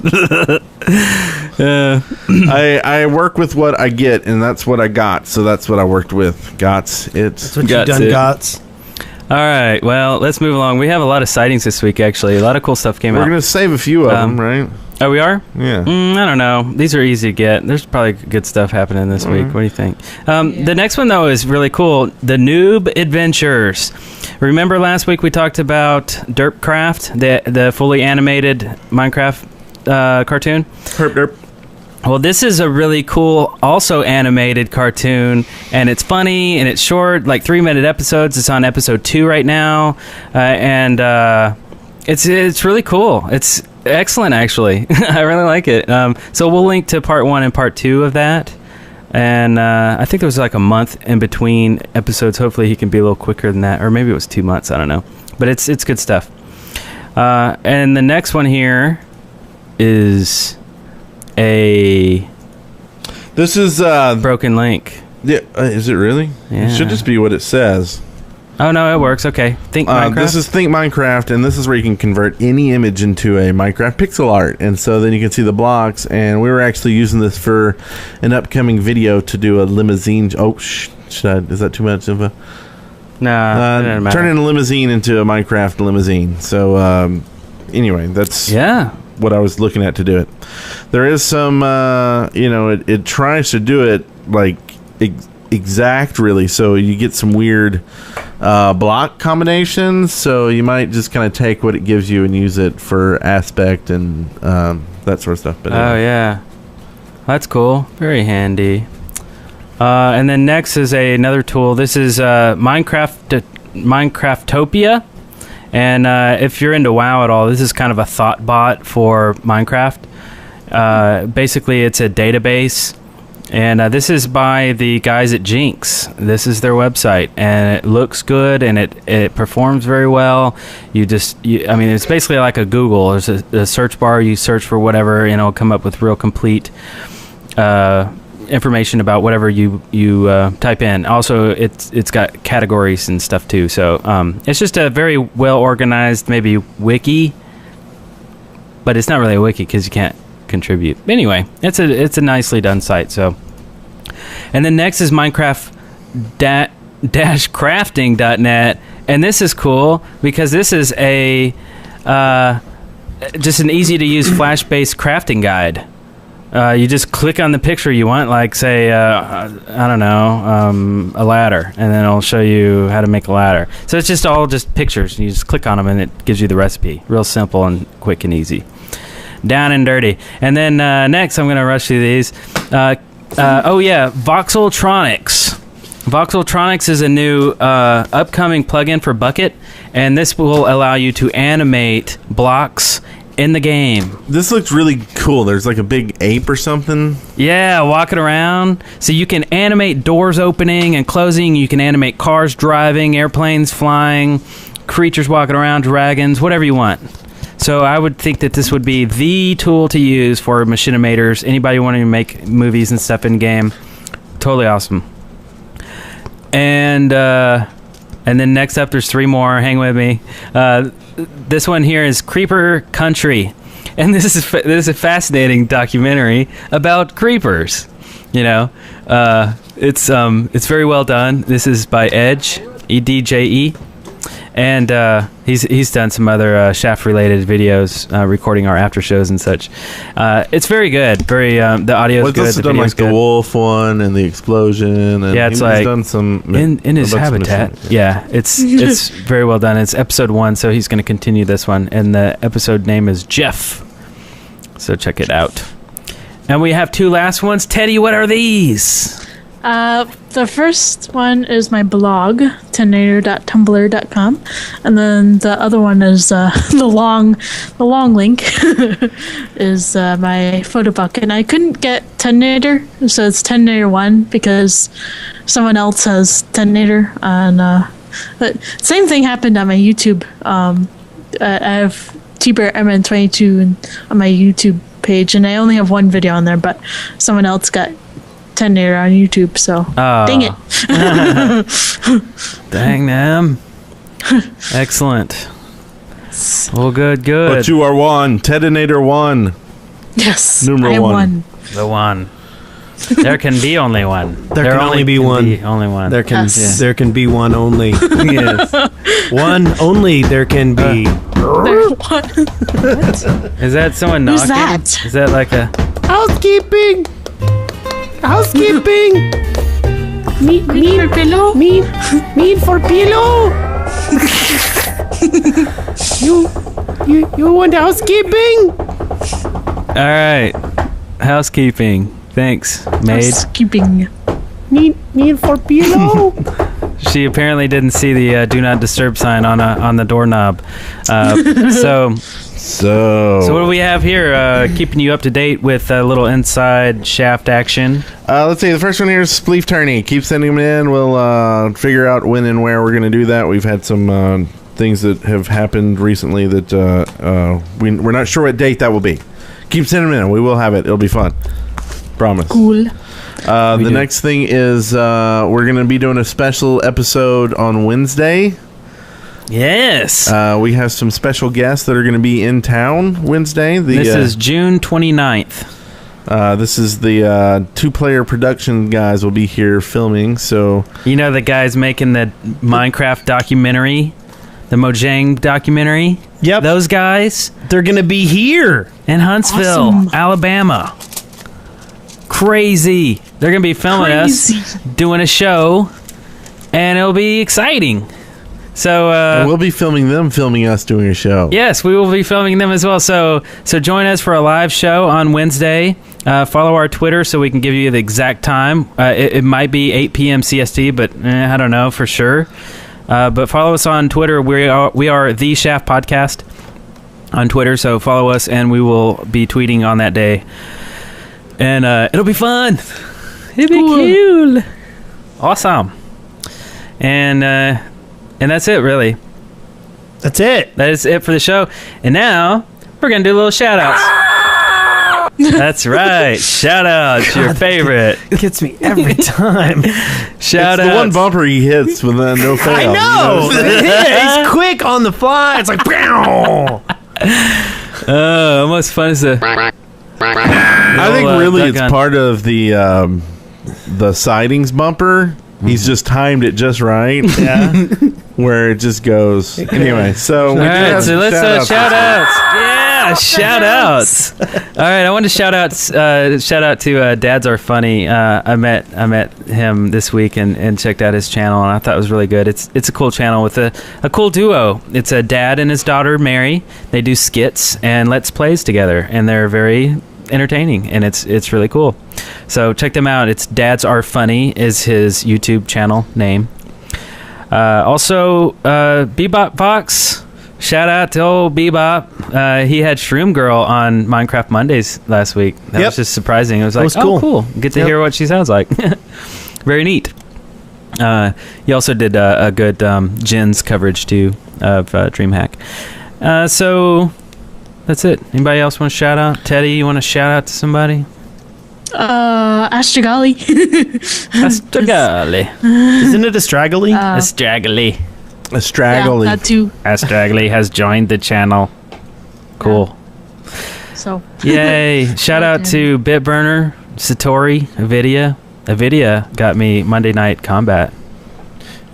I work with what I get, and that's what I got. So that's what I worked with. That's what you've done, Gots. All right. Well, let's move along. We have a lot of sightings this week, actually. A lot of cool stuff came out. We're going to save a few of them, right? Oh, we are? Yeah. I don't know. These are easy to get. There's probably good stuff happening this week. What do you think? The next one, though, is really cool. The Noob Adventures. Remember last week we talked about Derpcraft, the fully animated Minecraft cartoon? Derp. Well, this is a really cool, also animated cartoon, and it's funny, and it's short, like 3-minute episodes. It's on episode 2 right now, and it's really cool. It's excellent, actually. I really like it. So we'll link to part 1 and part 2 of that, and I think there was like a month in between episodes. Hopefully he can be a little quicker than that, or maybe it was 2 months. I don't know, but it's good stuff. And the next one here is... This is Broken Link. Yeah, is it really? Yeah. It should just be what it says. Oh no, it works. Okay, Think Minecraft. This is Think Minecraft, and this is where you can convert any image into a Minecraft pixel art, and so then you can see the blocks. And we were actually using this for an upcoming video to do a limousine. Oh, is that too much info? Nah, turning a limousine into a Minecraft limousine. So anyway, that's what I was looking at to do it. There is some, it tries to do it like exact, really. So you get some weird block combinations. So you might just kind of take what it gives you and use it for aspect and that sort of stuff. But oh yeah, that's cool. Very handy. And then next is another tool. This is Minecraftopia. And if you're into WoW at all, this is kind of a thought bot for Minecraft. Basically, it's a database. And this is by the guys at Jinx. This is their website. And it looks good, and it performs very well. It's basically like a Google. There's a search bar. You search for whatever, and it'll come up with real complete information about whatever you type in. Also, it's got categories and stuff too. So it's just a very well organized, maybe wiki, but it's not really a wiki because you can't contribute. Anyway, it's a nicely done site. So, and then next is Minecraft-crafting.net, and this is cool because this is a just an easy to use Flash based crafting guide. You just click on the picture you want, like say, I don't know, a ladder, and then it'll show you how to make a ladder. So it's just all just pictures. You just click on them, and it gives you the recipe. Real simple and quick and easy. Down and dirty. And then next, I'm going to rush through these. Voxeltronics. Voxeltronics is a new upcoming plugin for Bucket, and this will allow you to animate blocks in the game. This looks really cool. There's like a big ape or something. Yeah, walking around. So you can animate doors opening and closing. You can animate cars driving, airplanes flying, creatures walking around, dragons, whatever you want. So I would think that this would be the tool to use for machinimators. Anybody wanting to make movies and stuff in game. Totally awesome. And then next up, there's 3 more. Hang with me. This one here is Creeper Country, and this is a fascinating documentary about creepers. You know, it's very well done. This is by Edge, EDJE, and he's done some other Shaft related videos, recording our after shows and such. It's very good. Very the audio is good. He's done like the wolf one and the explosion. And yeah, it's he's done some in his habitat. Yeah, it's very well done. It's episode 1, so he's going to continue this one, and the episode name is Jeff. So check it out. And we have 2 last ones. Teddy, what are these? The first one is my blog, teddenator.tumblr.com, and then the other one is the long link is my photo bucket. And I couldn't get Teddenator, so it's Teddenator 1 because someone else has Teddenator. And but same thing happened on my YouTube. I have TBearMN22 on my YouTube page, and I only have 1 video on there, but someone else got Teddenator on YouTube, so dang it. Dang them. Excellent. Well, good. But you are one. Teddenator 1. Yes. Numeral 1. The one. There can be only one. There can only be one. Only one. There can be one only. Yes. One only there can be. What? Is that someone knocking? Who's that? Is that like a Housekeeping. Meat for pillow? Meat for pillow. You want housekeeping? All right. Housekeeping. Thanks, maid. Housekeeping. Meat for pillow. She apparently didn't see the do not disturb sign on the doorknob. So what do we have here? Keeping you up to date with a little inside Shaft action. Let's see. The first one here is Spleef Tourney. Keep sending them in. We'll figure out when and where we're going to do that. We've had some things that have happened recently that we're not sure what date that will be. Keep sending them in. We will have it. It'll be fun. Promise. Cool. The next thing is we're going to be doing a special episode on Wednesday. Yes. We have some special guests that are going to be in town Wednesday. This is June 29th. This is the 2-player production guys will be here filming. So you know the guys making the Minecraft documentary, the Mojang documentary? Yep. Those guys? They're going to be here in Huntsville, Alabama. Crazy. They're going to be filming us, doing a show, and it'll be exciting. So and we'll be filming us doing a show. Yes, we will be filming them as well. So join us for a live show on Wednesday. Follow our Twitter so we can give you the exact time. It might be 8 p.m. CST, but I don't know for sure. But follow us on Twitter. We are The Shaft Podcast on Twitter. So follow us, and we will be tweeting on that day. And it'll be fun. It'll be cool. Awesome. And that's it, really. That's it. That is it for the show. And now, we're going to do a little shout-outs. That's right. Shout-outs, your favorite. It gets me every time. Shout-outs. It's the one bumper he hits with no fail. I know. Yeah, he's quick on the fly. It's like, almost fun as a... I think really it's part of the sightings bumper. He's just timed it just right. Yeah. Where it just goes. Anyway, so all right, so let's shout outs. Yeah, Shout outs. All right, I wanted to shout out to Dads Are Funny. I met him this week and checked out his channel, and I thought it was really good. It's a cool channel with a cool duo. It's a dad and his daughter Mary. They do skits and let's plays together, and they're very entertaining, and it's really cool. So check them out. It's Dads Are Funny is his YouTube channel name. Also, Bebop Vox. Shout out to old Bebop. He had Shroom Girl on Minecraft Mondays last week. That was just surprising. It was like, cool. Get to hear what she sounds like. Very neat. He also did a good Jinx coverage too of Dreamhack. So that's it. Anybody else want to shout out? Teddy, you want to shout out to somebody? Astragali. Astragali. Isn't it Astragali? Astragali. Astragali. Yeah, that too. Astragali has joined the channel. Cool. So. Yay. Shout out to Bitburner, Satori, Avidia. Avidia got me Monday Night Combat.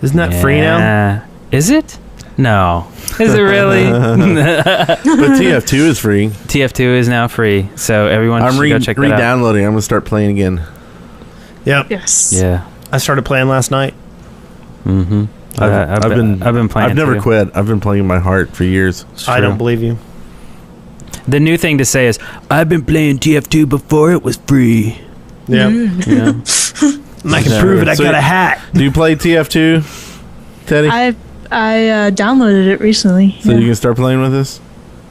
Isn't that free now? Is it? No. Is it really? But TF2 is free. TF2 is now free, so everyone should go check that out. I'm re-downloading. I'm going to start playing again. Yep. Yes. Yeah. I started playing last night. Mm-hmm. I've been playing. I've never quit. I've been playing my heart for years. I don't believe you. The new thing to say is, I've been playing TF2 before it was free. Yeah. Yeah. I can prove it. I got a hat. Do you play TF2, Teddy? I downloaded it recently. So you can start playing with us?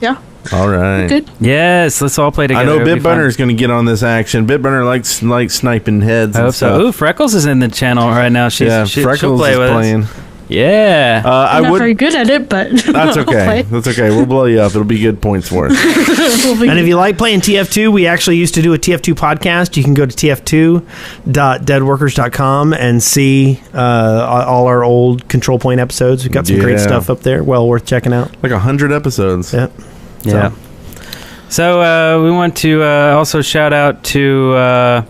Yeah. All right. Good. Yes, let's all play together. I know Bitburner is going to get on this action. Bitburner likes sniping heads. I hope and stuff. so. Ooh, Freckles is in the channel right now. Freckles she'll play is with playing. us. Yeah. I'm not very good at it, but that's okay. That's okay. We'll blow you up. It'll be good points for us. And if you like playing TF2, we actually used to do a TF2 podcast. You can go to tf2.deadworkers.com and see all our old Control Point episodes. We've got some great stuff up there. Well worth checking out. Like 100 episodes. Yep. Yeah. So we want to also shout out to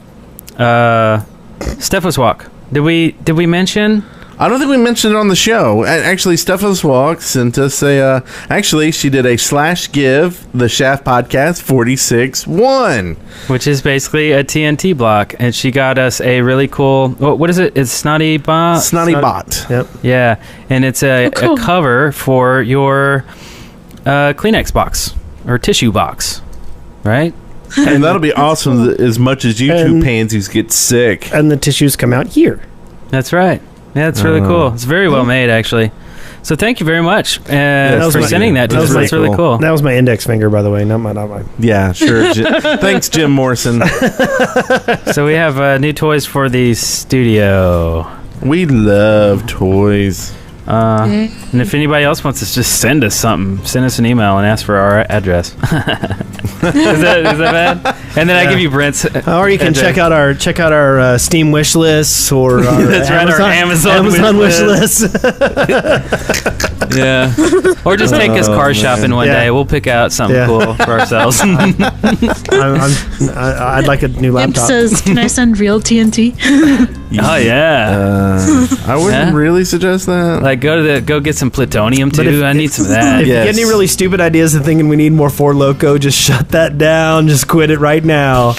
Stephos Walk. Did we mention? I don't think we mentioned it on the show. Actually, Stephos Walk sent us actually, she did a /give the Shaft Podcast 46-1. Which is basically a TNT block. And she got us a really cool... What is it? It's Snotty Bot? Snotty Bot. Yep. Yeah. And it's a cover for your Kleenex box. Or tissue box. Right? And that'll be awesome as much as you two pansies get sick. And the tissues come out here. That's right. Yeah, it's really cool. It's very well made, actually. So thank you very much for sending that to us. That's really cool. That was my index finger, by the way, not my. Yeah, sure. Thanks, Jim Morrison. So we have new toys for the studio. We love toys. And if anybody else wants to just send us something, send us an email and ask for our address. Is that bad? And then I give you Brent's. Or you can check out our Steam wish lists or our that's right, our Amazon wish list. Yeah. Or just take us car shopping one day. We'll pick out something cool for ourselves. I'd like a new laptop. It says, can I send real TNT? Oh yeah. I wouldn't really suggest that. Like go get some plutonium too. I need some of that. If you get any really stupid ideas and thinking we need more Four Loko, just shut that down. Just quit it right now.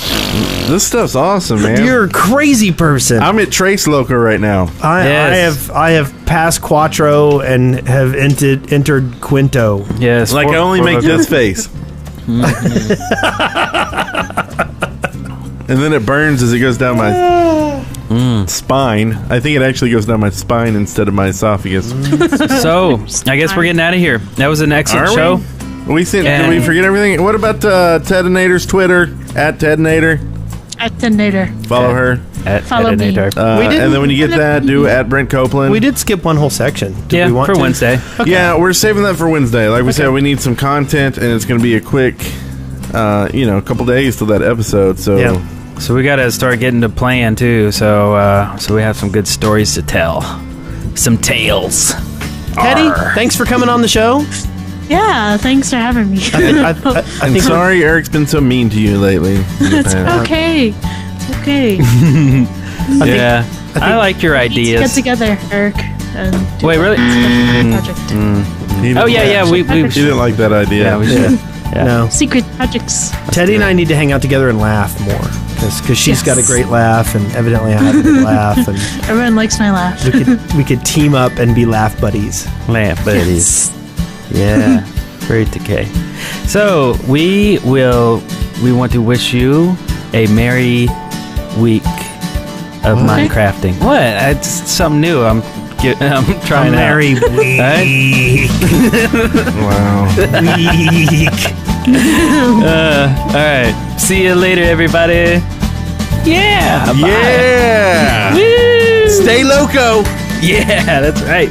This stuff's awesome, man. You're a crazy person. I'm at Trace Loco right now. I have passed Quattro and have entered Quinto. Yes. Like I only make this face. And then it burns as it goes down my spine. I think it actually goes down my spine instead of my esophagus. So, I guess we're getting out of here. That was an excellent show. Did we forget everything? What about Teddenator's Twitter? At Teddenator. At Teddenator. Follow her. At Follow Teddenator. And then when you get that, do at Brent Copeland. We did skip one whole section. Did we want for to? Wednesday. Okay. Yeah, we're saving that for Wednesday. Like we said, we need some content, and it's going to be a quick, a couple days till that episode. So. Yeah. So we got to start getting to plan too. So we have some good stories to tell, some tales. Teddy, thanks for coming on the show. Yeah, thanks for having me. I think sorry Eric's been so mean to you lately. It's okay. It's okay. I like your ideas. Get together, Eric. And do Wait, really? project. Oh yeah, we he didn't like that idea. Yeah, we should. No. Secret projects. Teddy and I need to hang out together and laugh more. Because she's got a great laugh, and evidently I have a good laugh. And everyone likes my laugh. We could team up and be laugh buddies. Laugh buddies. Yes. Yeah. Very decay. So we want to wish you a merry week of Minecrafting. What? It's something new. I'm trying a merry week. Wow. Week. All right. See you later, everybody. Yeah. Bye. Yeah. Woo. Stay loco. Yeah, that's right.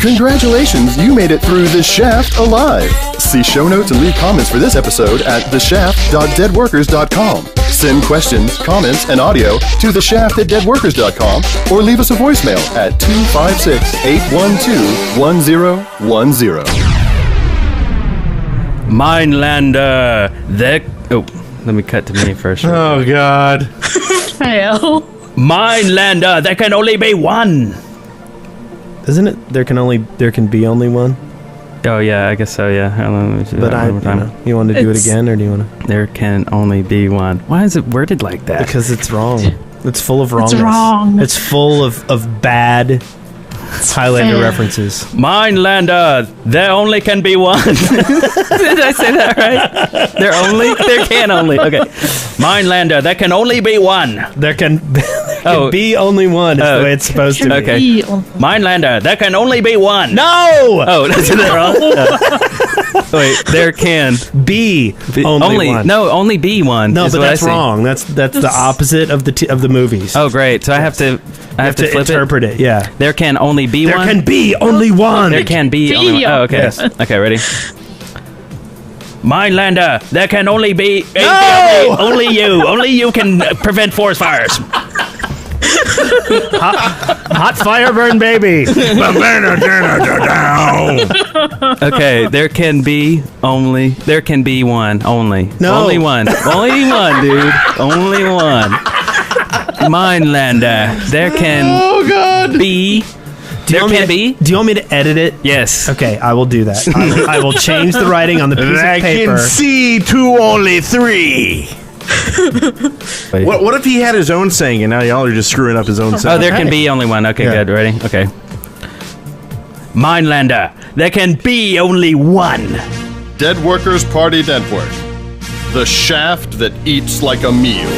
Congratulations, you made it through The Shaft alive. See show notes and leave comments for this episode at theshaft.deadworkers.com. Send questions, comments, and audio to theshaft@deadworkers.com or leave us a voicemail at 256-812-1010. Minelander, let me cut to me first. Oh, God. Fail. Minelander, there can only be one. Isn't it? There can be only one. Oh yeah, I guess so. Yeah. But you want to do it again, or do you want to? There can only be one. Why is it worded like that? Because it's wrong. It's full of wrongness. It's wrong. It's full of bad Highlander references. Minelander, there only can be one. Did I say that right? There can only. Okay. Minelander, there can only be one. There can be only one. Is the way it's supposed to be. Okay. Minelander, there can only be one. No! Oh, that's wrong. Wait, there can be only one. No, only be one. No, but that's wrong. That's the opposite of the movies. Oh, great. So I have to flip interpret it. Yeah. There can only be one. There can be only one. There can be only one. Oh, okay. Yes. Okay, ready? Minelander, there can only be only you. Only you can prevent forest fires. Hot fire burn, baby. Okay, there can be one only. No. Only one, dude. Only one. Minelander, there can be. Do you want me to edit it? Yes. Okay, I will do that. I will change the writing on the piece of paper. I can see 2 only 3. What if he had his own saying and now y'all are just screwing up his own saying? Oh, there can be only one. Okay, good. Ready? Okay. Minelander, there can be only one. Dead Workers Party Network. The shaft that eats like a meal.